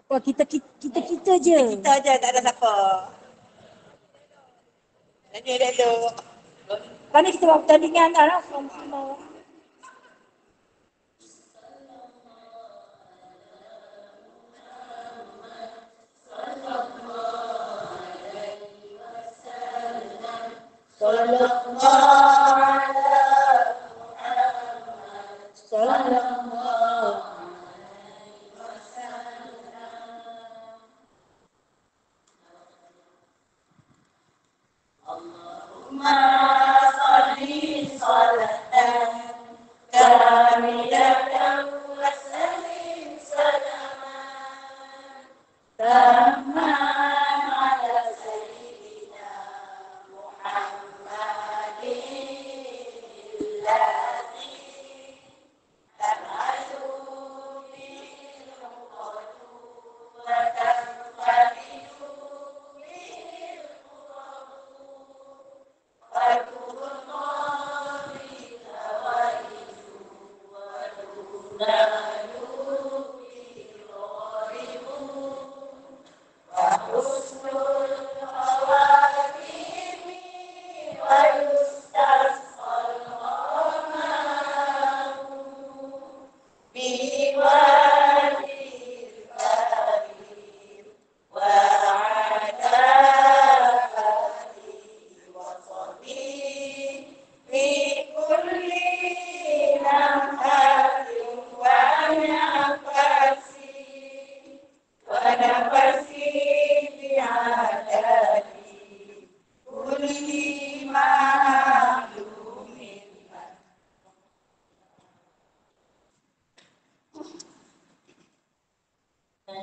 Wah, kita je. Kita je, tak ada siapa. Nanti ada tu. Kan kita buat pertandingan semua.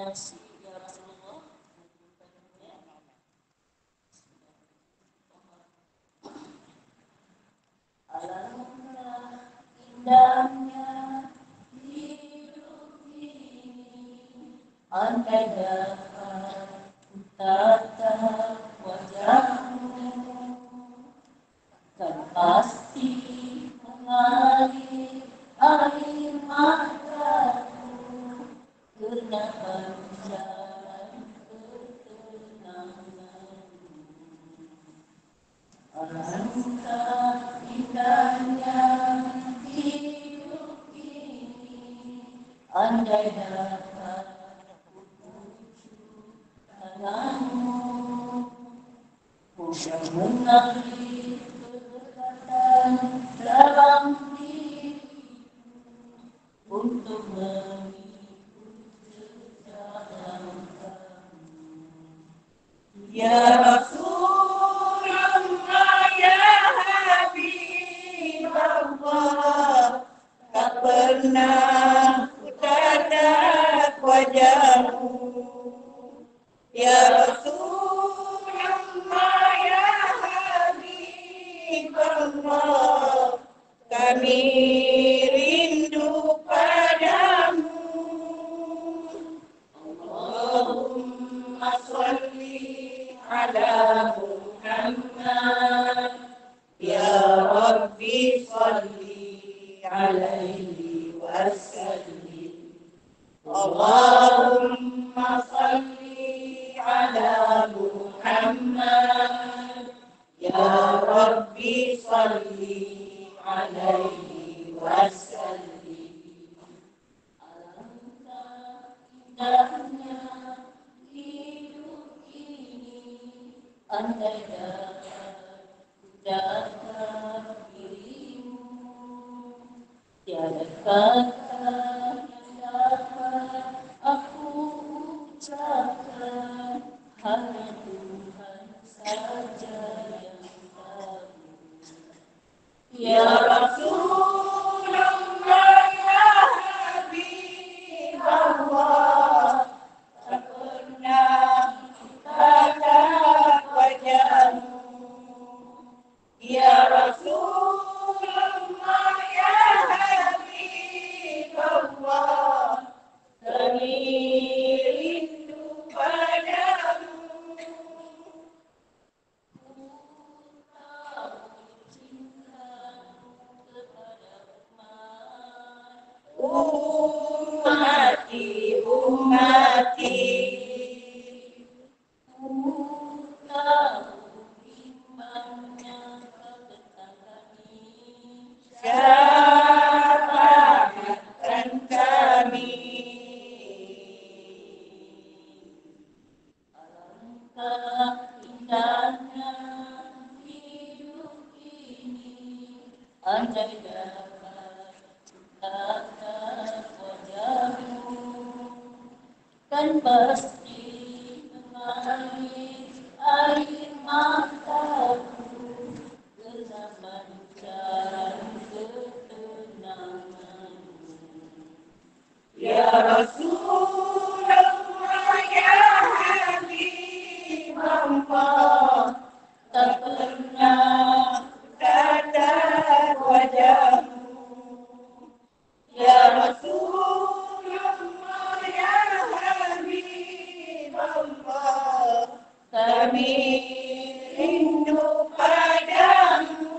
nasi ya Rasulullah. Alangkah indahnya hidup ini, andai dapat tatap wajahmu, kan pasti mengalir air mataku, karena pancaran ketenangan. Alangkah indahnya hidup ini, andai dapat kupujuk tanganmu, mudah mengalir kedekatan dalam diriku, untuk mengikuti jejak langkahmu. Ya Rasulullah, ya Habibullah, tak pernah ku tatap wajahmu. Ya Rasulullah, ya Habibullah, kami rindu padamu. Allahumma sholli ala Muhammad, ya Rabbi sholli alaihi wasallim. Allahumma sholli ala Muhammad, ya Rabbi sholli alaihi wasallim. Alangkah indahnya hidup ini, andai dapat ku tatap dirimu, tiada kata yang dapat aku ucapkan, hanya Tuhan saja yang tahu. Ya Rasulullah, ya Habibullah, tak pernah ku tatap wajahmu. Ya Rasulullah, ya Habibullah, kami rindu padamu. Ummati, ummati, ku tahu bimbangnya tentang kami, syafaatkan kami. Alangkah indahnya hidup ini, andai dapat ku tatap wajahmu, kan pasti mengalir air mataku, karena pancaran ketenanganmu. Ya Rasulullah, ya Habibullah, tak pernah ku tatap wajahmu. Ya Rasulullah, ya Habibullah, kami rindu padamu.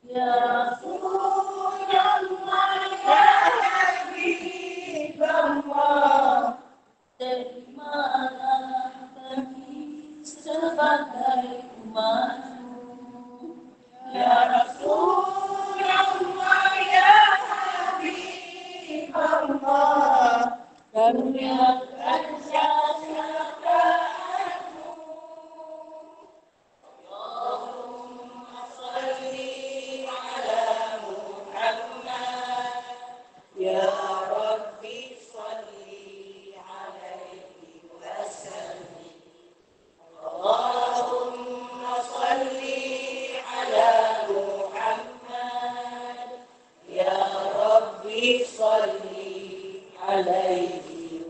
Ya Rasulullah, ya Habibullah, terimalah kami sebagai umatmu. Ya Rasulullah, ya Habibullah, karuniakan syafaatmu. Allahumma sholli ala Muhammad, ya Rabbi sholli alaihi wasallim. Allahumma sholli ala Muhammad, ya Rabbi sholli alaihi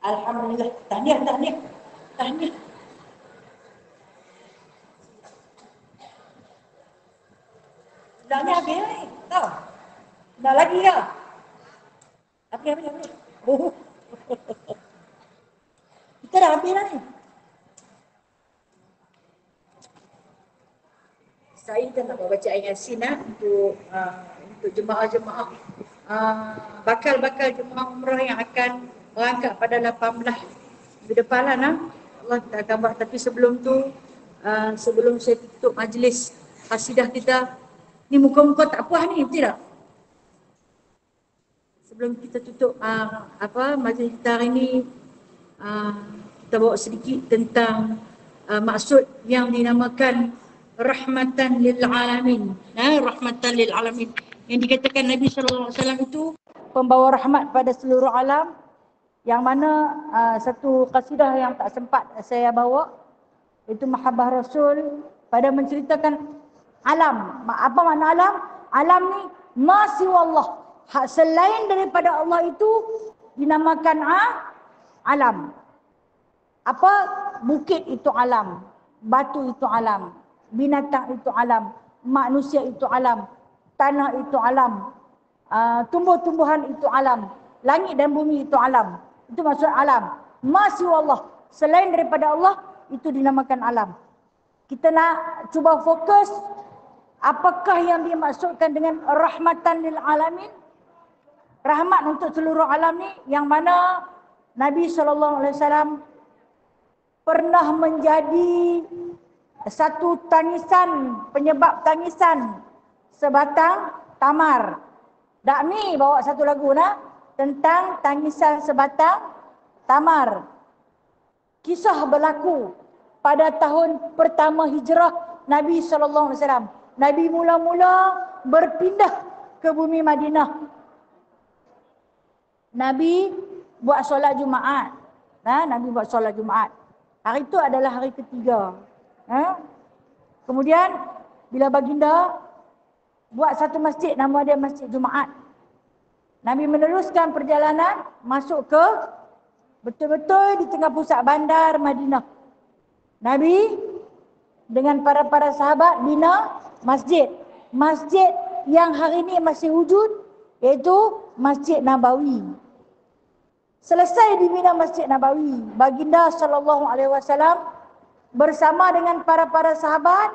Alhamdulillah. Tahniah. Dah ni habis ni. Tahu? Dah lagi ke? Habis. Oh. Kita dah habis dah ni. Saya dah nak baca ayat Yasin untuk jemaah-jemaah bakal jemaah umrah yang akan berangkat pada 18 di depan lah. Allah tak akan buat. Tapi sebelum tu, sebelum saya tutup majlis hasidah kita, ni muka-muka tak puas ni, betul tak? Sebelum kita tutup majlis kita hari ni, kita bawa sedikit tentang maksud yang dinamakan rahmatan lil alamin. Rahmatan lil alamin. Yang dikatakan Nabi sallallahu alaihi wasallam itu pembawa rahmat pada seluruh alam. Yang mana satu qasidah yang tak sempat saya bawa, itu Mahabbah Rasul pada menceritakan alam. Apa makna alam? Alam ni ma siwallah. Hak selain daripada Allah itu dinamakan alam. Apa? Bukit itu alam, batu itu alam, binatang itu alam, manusia itu alam, tanah itu alam, tumbuh-tumbuhan itu alam, langit dan bumi itu alam. Itu maksud alam. Ma siwallah, selain daripada Allah, itu dinamakan alam. Kita nak cuba fokus apakah yang dimaksudkan dengan rahmatan lil alamin. Rahmat untuk seluruh alam ni, yang mana Nabi SAW pernah menjadi satu tangisan, penyebab tangisan sebatang tamar. Dakmi bawa satu lagu tentang tangisan sebatang tamar. Kisah berlaku pada tahun pertama hijrah Nabi SAW. Nabi mula-mula berpindah ke bumi Madinah. Nabi buat solat Jumaat. Nabi buat solat Jumaat. Hari itu adalah hari ketiga. Kemudian bila baginda buat satu masjid, nama dia Masjid Jumaat. Nabi meneruskan perjalanan masuk ke betul-betul di tengah pusat bandar Madinah. Nabi dengan para sahabat bina masjid. Masjid yang hari ini masih wujud, iaitu Masjid Nabawi. Selesai dibina Masjid Nabawi, baginda SAW bersama dengan para sahabat,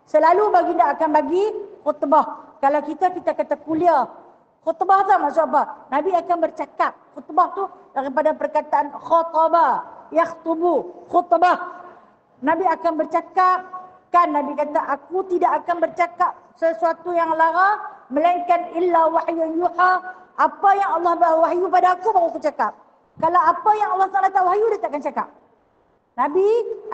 selalu baginda akan bagi khutbah. Kalau kita kata kuliah. Khutbah tu maksud apa? Nabi akan bercakap. Khutbah tu daripada perkataan khutbah, yakhtubu, khutbah. Nabi akan bercakap. Kan Nabi kata, aku tidak akan bercakap sesuatu yang lara, melainkan illa wahyu yuha. Apa yang Allah berwahyu pada aku baru aku cakap. Kalau apa yang Allah Ta'ala tak wahyu, dia takkan cakap. Nabi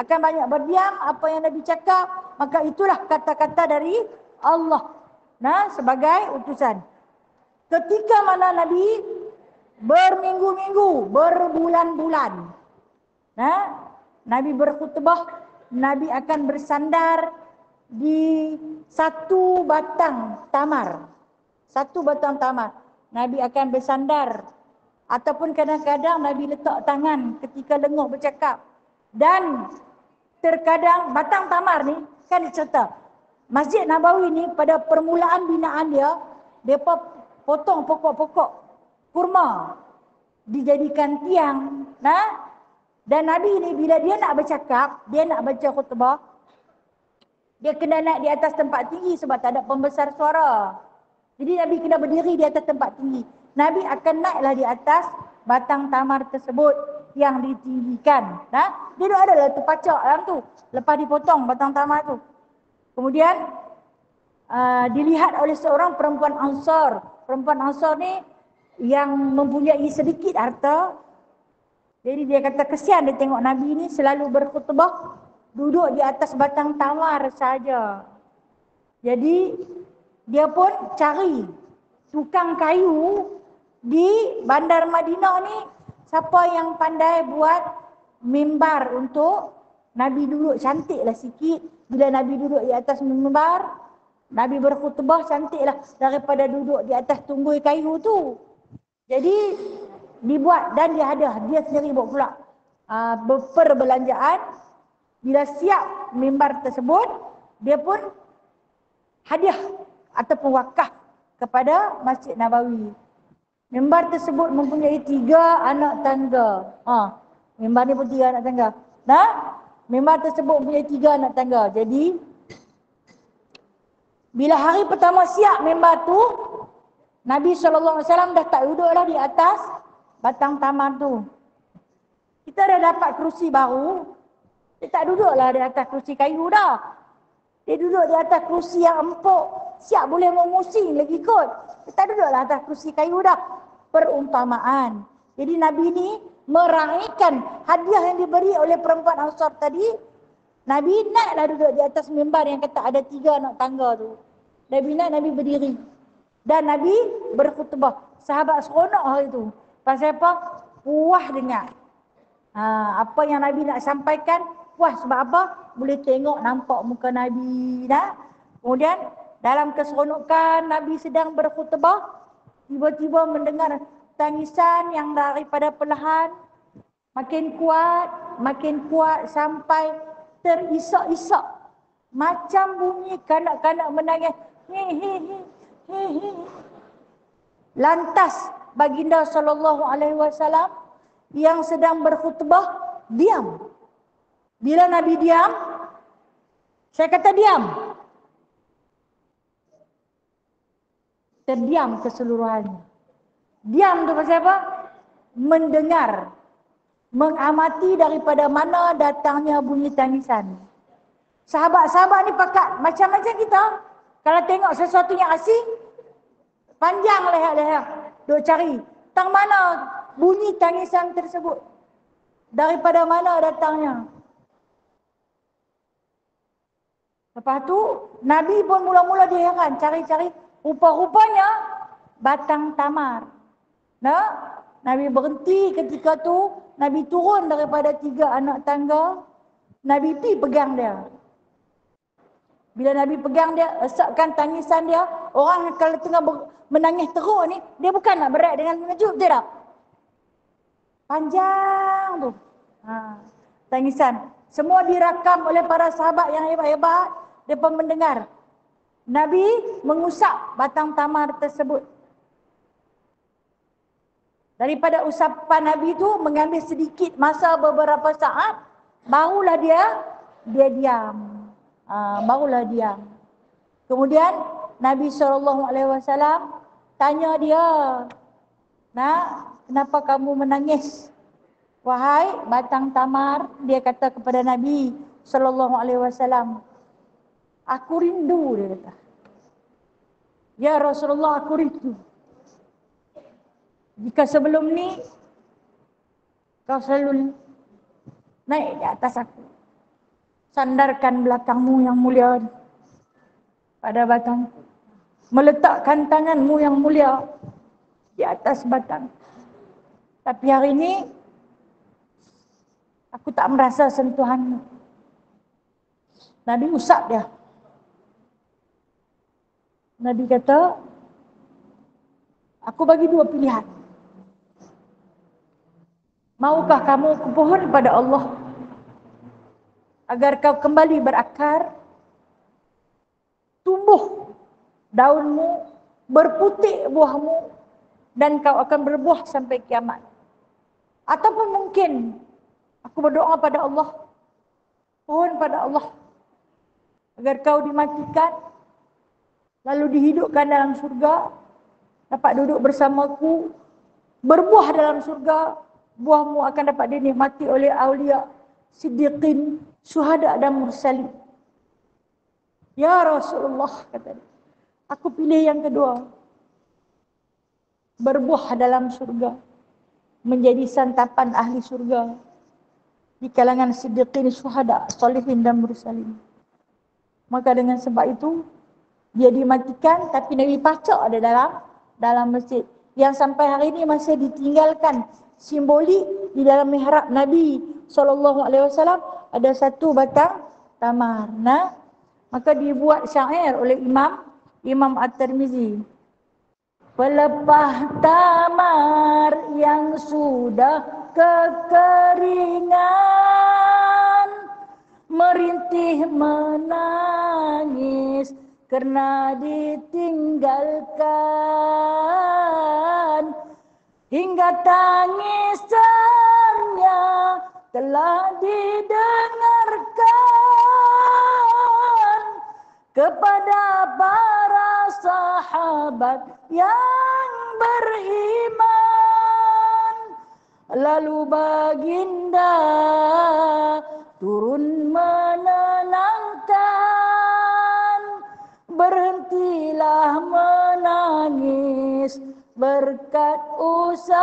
akan banyak berdiam. Apa yang Nabi cakap, maka itulah kata-kata dari Allah sebagai utusan. Ketika mana Nabi berminggu-minggu, berbulan-bulan, Nabi berkhutbah, Nabi akan bersandar di satu batang tamar. Satu batang tamar. Nabi akan bersandar. Ataupun kadang-kadang Nabi letak tangan ketika lengah bercakap. Dan terkadang batang tamar ni, kan dicerita, Masjid Nabawi ni pada permulaan binaan dia, dia potong pokok-pokok kurma, dijadikan tiang. Dan Nabi ni bila dia nak bercakap, dia nak baca khutbah, dia kena naik di atas tempat tinggi sebab tak ada pembesar suara. Jadi Nabi kena berdiri di atas tempat tinggi. Nabi akan naiklah di atas batang tamar tersebut yang ditinggikan. Dia dah ada terpacak dalam tu. Lepas dipotong batang tamar tu. Kemudian dilihat oleh seorang perempuan Ansar. Perempuan Ansar ni yang mempunyai sedikit harta. Jadi dia kata kesian dia tengok Nabi ni selalu berkhutbah duduk di atas batang tamar saja. Jadi dia pun cari tukang kayu di bandar Madinah ni, siapa yang pandai buat mimbar untuk Nabi duduk, cantiklah sikit. Bila Nabi duduk di atas mimbar, Nabi berkhutbah, cantiklah daripada duduk di atas tunggui kayu tu. Jadi dibuat dan dihadiah. Dia sendiri buat pula perbelanjaan. Bila siap mimbar tersebut, dia pun hadiah ataupun wakaf kepada Masjid Nabawi. Mimbar tersebut mempunyai 3 anak tangga. Mimbar ni pun 3 anak tangga. Nah, mimbar tersebut mempunyai 3 anak tangga. Jadi, bila hari pertama siap mimbar tu, Nabi SAW dah tak duduklah di atas batang tamar tu. Kita dah dapat kerusi baru, dia tak duduklah di atas kerusi kayu dah. Dia duduk di atas kerusi yang empuk, siap boleh memusing lagi kot. Dia tak duduklah atas kerusi kayu dah. Perumpamaan. Jadi Nabi ni meraihkan hadiah yang diberi oleh perempuan Ansar tadi. Nabi naiklah duduk di atas mimbar yang kata ada 3 anak tangga tu. Nabi naik, Nabi berdiri. Dan Nabi berkhutbah. Sahabat seronok hari tu. Pasal apa? Puas dengar. Apa yang Nabi nak sampaikan, puas. Sebab apa? Boleh tengok, nampak muka Nabi. Kemudian dalam keseronokan Nabi sedang berkhutbah, tiba-tiba mendengar tangisan yang daripada perlahan makin kuat sampai terisak-isak. Macam bunyi kanak-kanak menangis. Lantas baginda SAW yang sedang berkhutbah diam. Bila Nabi diam, saya kata diam. Terdiam keseluruhannya. Diam tu pasal apa? Mendengar, mengamati daripada mana datangnya bunyi tangisan. Sahabat-sahabat ni pakat macam-macam kita. Kalau tengok sesuatu yang asing, panjang leher-leher duk cari. Tang mana bunyi tangisan tersebut? Daripada mana datangnya? Lepas tu, Nabi pun mula-mula dia heran, cari-cari. Rupa-rupanya batang tamar. Nabi berhenti ketika tu, Nabi turun daripada 3 anak tangga, Nabi pergi pegang dia. Bila Nabi pegang dia, esakkan tangisan dia, orang kalau tengah menangis teruk ni, dia bukan nak berat dengan mengejut, betul tak? Panjang tu. Tangisan. Semua dirakam oleh para sahabat yang hebat-hebat, mereka mendengar. Nabi mengusap batang tamar tersebut. Daripada usapan Nabi tu mengambil sedikit masa beberapa saat, barulah dia diam. Barulah diam. Kemudian Nabi SAW tanya dia, kenapa kamu menangis? Wahai batang tamar, dia kata kepada Nabi SAW, aku rindu, dia kata. Ya Rasulullah, aku rindu. Jika sebelum ni kau selalu naik di atas aku, sandarkan belakangmu yang mulia pada batang, meletakkan tanganmu yang mulia di atas batang. Tapi hari ini aku tak merasa sentuhanmu. Nabi usap dia. Nabi kata, aku bagi 2 pilihan. Maukah kamu kupohon pada Allah agar kau kembali berakar, tumbuh daunmu, berputik buahmu, dan kau akan berbuah sampai kiamat? Ataupun mungkin aku berdoa pada Allah, pohon pada Allah agar kau dimatikan, lalu dihidupkan dalam surga, dapat duduk bersamaku, berbuah dalam surga, buahmu akan dapat dinikmati oleh awliya, siddiqin, syuhada dan mursalin. Ya Rasulullah, kata dia, aku pilih yang kedua. Berbuah dalam surga, menjadi santapan ahli surga di kalangan siddiqin, syuhada, salihin dan mursalin. Maka dengan sebab itu dia dimatikan, tapi Nabi pacak ada dalam masjid yang sampai hari ini masih ditinggalkan simbolik di dalam mihrab Nabi SAW ada 1 batang tamar. Maka dibuat syair oleh Imam At-Tirmizi. pelepah tamar yang sudah kekeringan, merintih menangis karena ditinggalkan, hingga tangisannya telah didengarkan kepada para sahabat yang beriman. Lalu baginda turun menenangkan, berhentilah menangis berkat usapan.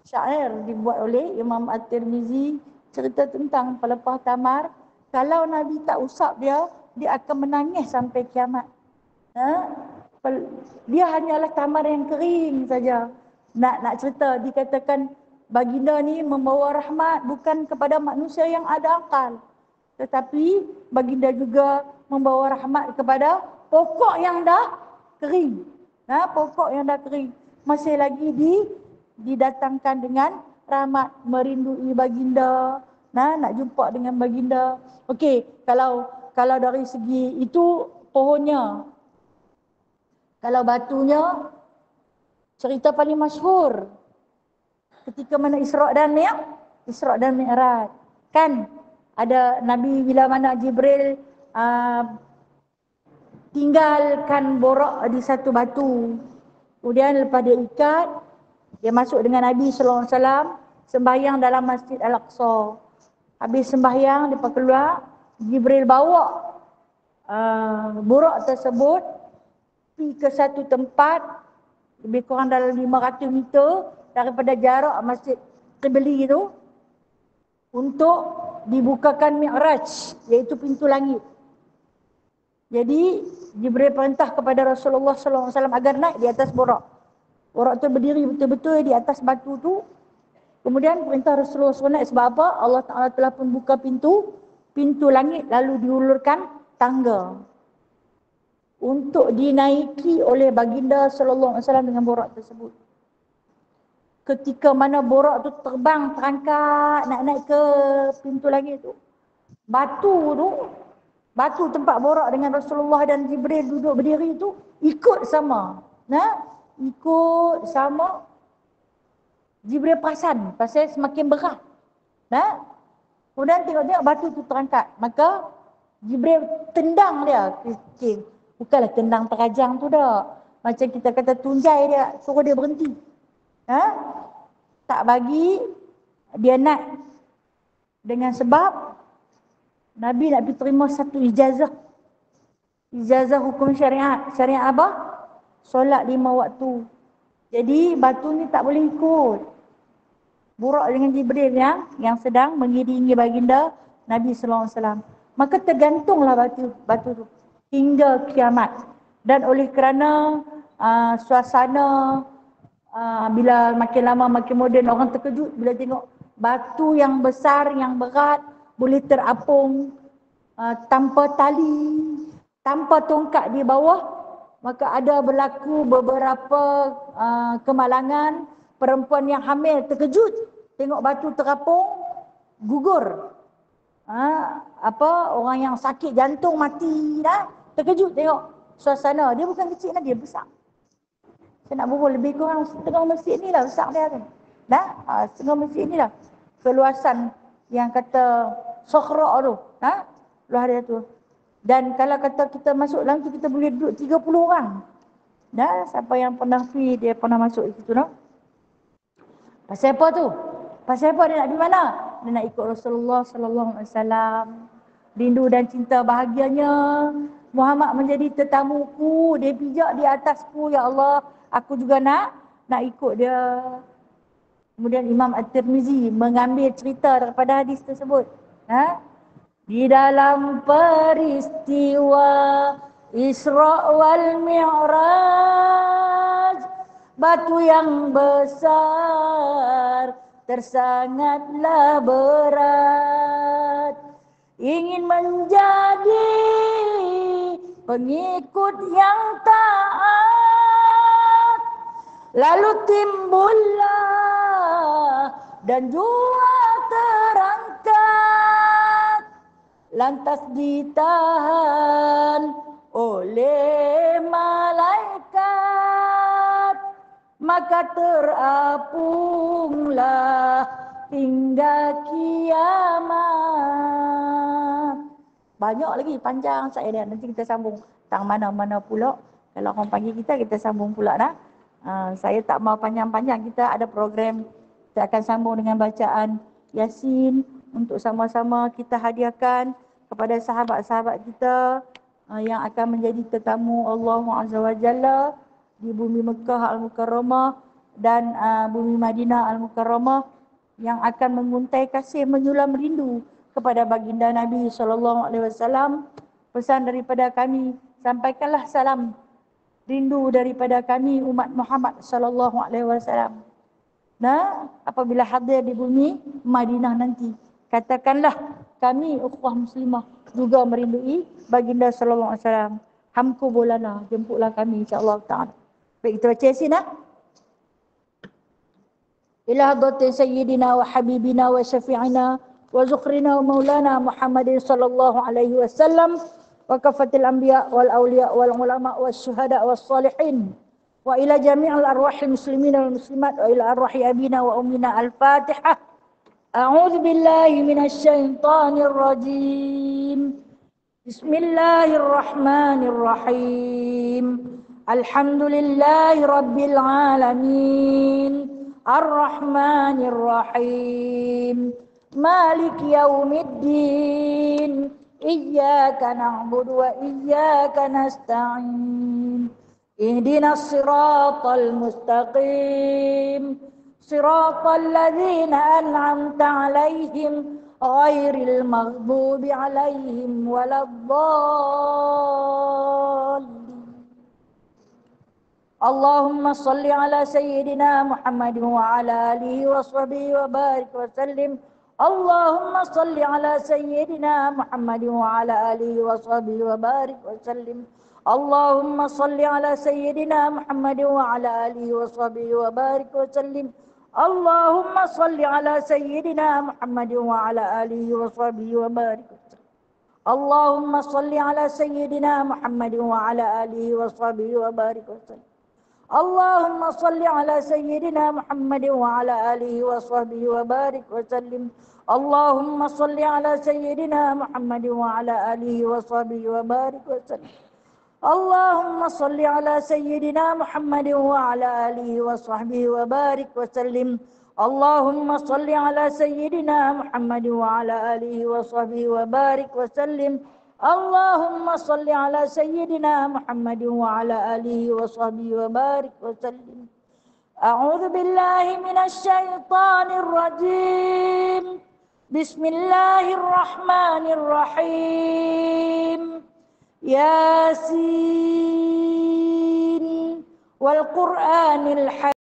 Syair dibuat oleh Imam At-Tirmizi, cerita tentang pelepah tamar. Kalau Nabi tak usap dia akan menangis sampai kiamat. Dia hanyalah tamar yang kering saja. Nak cerita, dikatakan baginda ni membawa rahmat bukan kepada manusia yang ada akal, tetapi baginda juga membawa rahmat kepada pokok yang dah kering. Pokok yang dah kering masih lagi didatangkan dengan rahmat, merindui baginda, nak jumpa dengan baginda. Okey, kalau dari segi itu pohonnya. Kalau batunya, cerita paling masyhur ketika mana Isra' dan Mi'raj. Kan ada Nabi bila mana Jibril tinggalkan borak di satu batu. Kemudian lepas dia ikat, dia masuk dengan Nabi sallallahu alaihi wasallam sembahyang dalam Masjid Al-Aqsa. Habis sembahyang, dia keluar, Jibril bawa borak tersebut pergi ke satu tempat lebih kurang dalam 500 meter daripada jarak Masjid Qibli itu, untuk dibukakan Mi'raj, iaitu pintu langit. Jadi Jibril perintah kepada Rasulullah sallallahu alaihi wasallam agar naik di atas borak. Borak tu berdiri betul-betul di atas batu tu. Kemudian perintah Rasulullah SAW naik sebab apa? Allah Ta'ala telah pun buka pintu langit, lalu diulurkan tangga untuk dinaiki oleh baginda sallallahu alaihi wasallam dengan borak tersebut. Ketika mana borak tu terbang terangkat nak naik ke pintu langit tu, batu tempat borak dengan Rasulullah dan Jibril duduk berdiri tu ikut sama. Ikut sama. Jibril perasan pasal semakin berat. Kemudian tengok batu tu terangkat. Maka Jibril tendang dia. Bukanlah tendang terajang tu dah. Macam kita kata tunjai dia, suruh dia berhenti. Tak bagi dia naik. Dengan sebab Nabi nak terima satu ijazah. Ijazah hukum syariat. Syariat apa? Solat 5 waktu. Jadi batu ni tak boleh ikut. Borak dengan Jibril yang sedang mengiringi baginda Nabi sallallahu alaihi wasallam. Maka tergantunglah batu tu hingga kiamat. Dan oleh kerana suasana bila makin lama makin moden, orang terkejut bila tengok batu yang besar, yang berat, boleh terapung tanpa tali, tanpa tongkat di bawah. Maka ada berlaku beberapa kemalangan. Perempuan yang hamil terkejut tengok batu terapung, gugur. Orang yang sakit jantung mati dah, terkejut tengok suasana. Dia bukan kecil lagi, dia besar. Saya nak berbual lebih kurang setengah masjid ni lah besar dia kan. Setengah masjid ni lah keluasan yang kata Sokhra' tu. Luar dia tu. Dan kalau kata kita masuk dalam tu, kita boleh duduk 30 orang. Siapa yang pernah pergi, dia pernah masuk di situ. Pasal apa tu? Pasal apa dia nak di mana? Dia nak ikut Rasulullah sallallahu alaihi wasallam. Rindu dan cinta bahagianya. Muhammad menjadi tetamuku, dia pijak di atasku, ya Allah, aku juga nak ikut dia. Kemudian Imam At-Tirmizi mengambil cerita daripada hadis tersebut. Di dalam peristiwa Isra' wal Mi'raj, batu yang besar tersangatlah berat, ingin menjadi pengikut yang taat. Lalu timbullah dan jua terangkat, lantas ditahan oleh malaikat, maka terapunglah hingga kiamat. Banyak lagi, panjang saya dia. Nanti kita sambung tang mana-mana pula. Kalau orang panggil kita sambung pula dah. Saya tak mau panjang-panjang. Kita ada program, kita akan sambung dengan bacaan Yasin untuk sama-sama kita hadiahkan kepada sahabat-sahabat kita yang akan menjadi tetamu Allah Azza wa Jalla di bumi Mekah Al-Mukarramah dan bumi Madinah Al-Mukarramah, yang akan menguntai kasih menyulam rindu kepada baginda Nabi SAW. Pesan daripada kami, sampaikanlah salam rindu daripada kami umat Muhammad SAW. Nah, apabila hadir di bumi Madinah nanti, katakanlah kami ukhuwah muslimah juga merindui baginda sallallahu alaihi wasallam. Hamku bolana, jemputlah kami insya-Allah taala. Baik, kita baca Yasin nah. Ila hadrati sayyidina wa habibina wa syafi'ina wa zukrina wa maulana Muhammadin sallallahu alaihi wasallam wa kafatil anbiya wal awliya wal ulama was syuhada was salihin wa ila jami'il arwahil muslimin wal muslimat wa ila arwahi abina wa ummina al-Fatihah. A'udzu billahi minasy syaithanir rajim. Bismillahirrahmanirrahim. Alhamdulillahi rabbil alamin. Ar-Rahmanir Rahim. Maliki yaumiddin. Iyyaka na'budu wa iyyaka nasta'in. Ihdinas siratal mustaqim. Siratal ladzina an'amta 'alaihim ghairil maghdubi 'alaihim waladdallin. Allahumma salli ala sayyidina Muhammad wa ala alihi wa sahbihi wa barik wa sallim. Allahumma salli ala sayyidina Muhammad wa ala alihi wa sahbihi wa barik wa sallim. Allahumma salli ala sayyidina Muhammad wa ala alihi wa sahbihi wa barik wa sallim. Allahumma salli ala sayyidina Muhammad wa ala alihi wa sahbihi wa barik wa sallim. Allahumma salli ala sayyidina Muhammad wa ala alihi wa sahbihi wa barik wa sallim. Allahumma salli ala sayyidina Muhammad wa ala alihi wa sahbihi wa barik wa sallim. Allahumma salli ala sayyidina Muhammad wa ala alihi wa sahbihi wa barik wa sallim. Allahumma salli ala sayyidina Muhammad wa ala alihi wa sahbihi wa barik wa sallim. Allahumma salli ala sayyidina Muhammad wa ala alihi wa sahbihi wa barik wa sallim. Allahumma salli ala sayyidina Muhammad wa ala alihi wa sahbihi wa barik wa sallim. A'udzu billahi minasy syaithanir rajim. Bismillahirrahmanirrahim. Yasin wal Qur'anil hakim.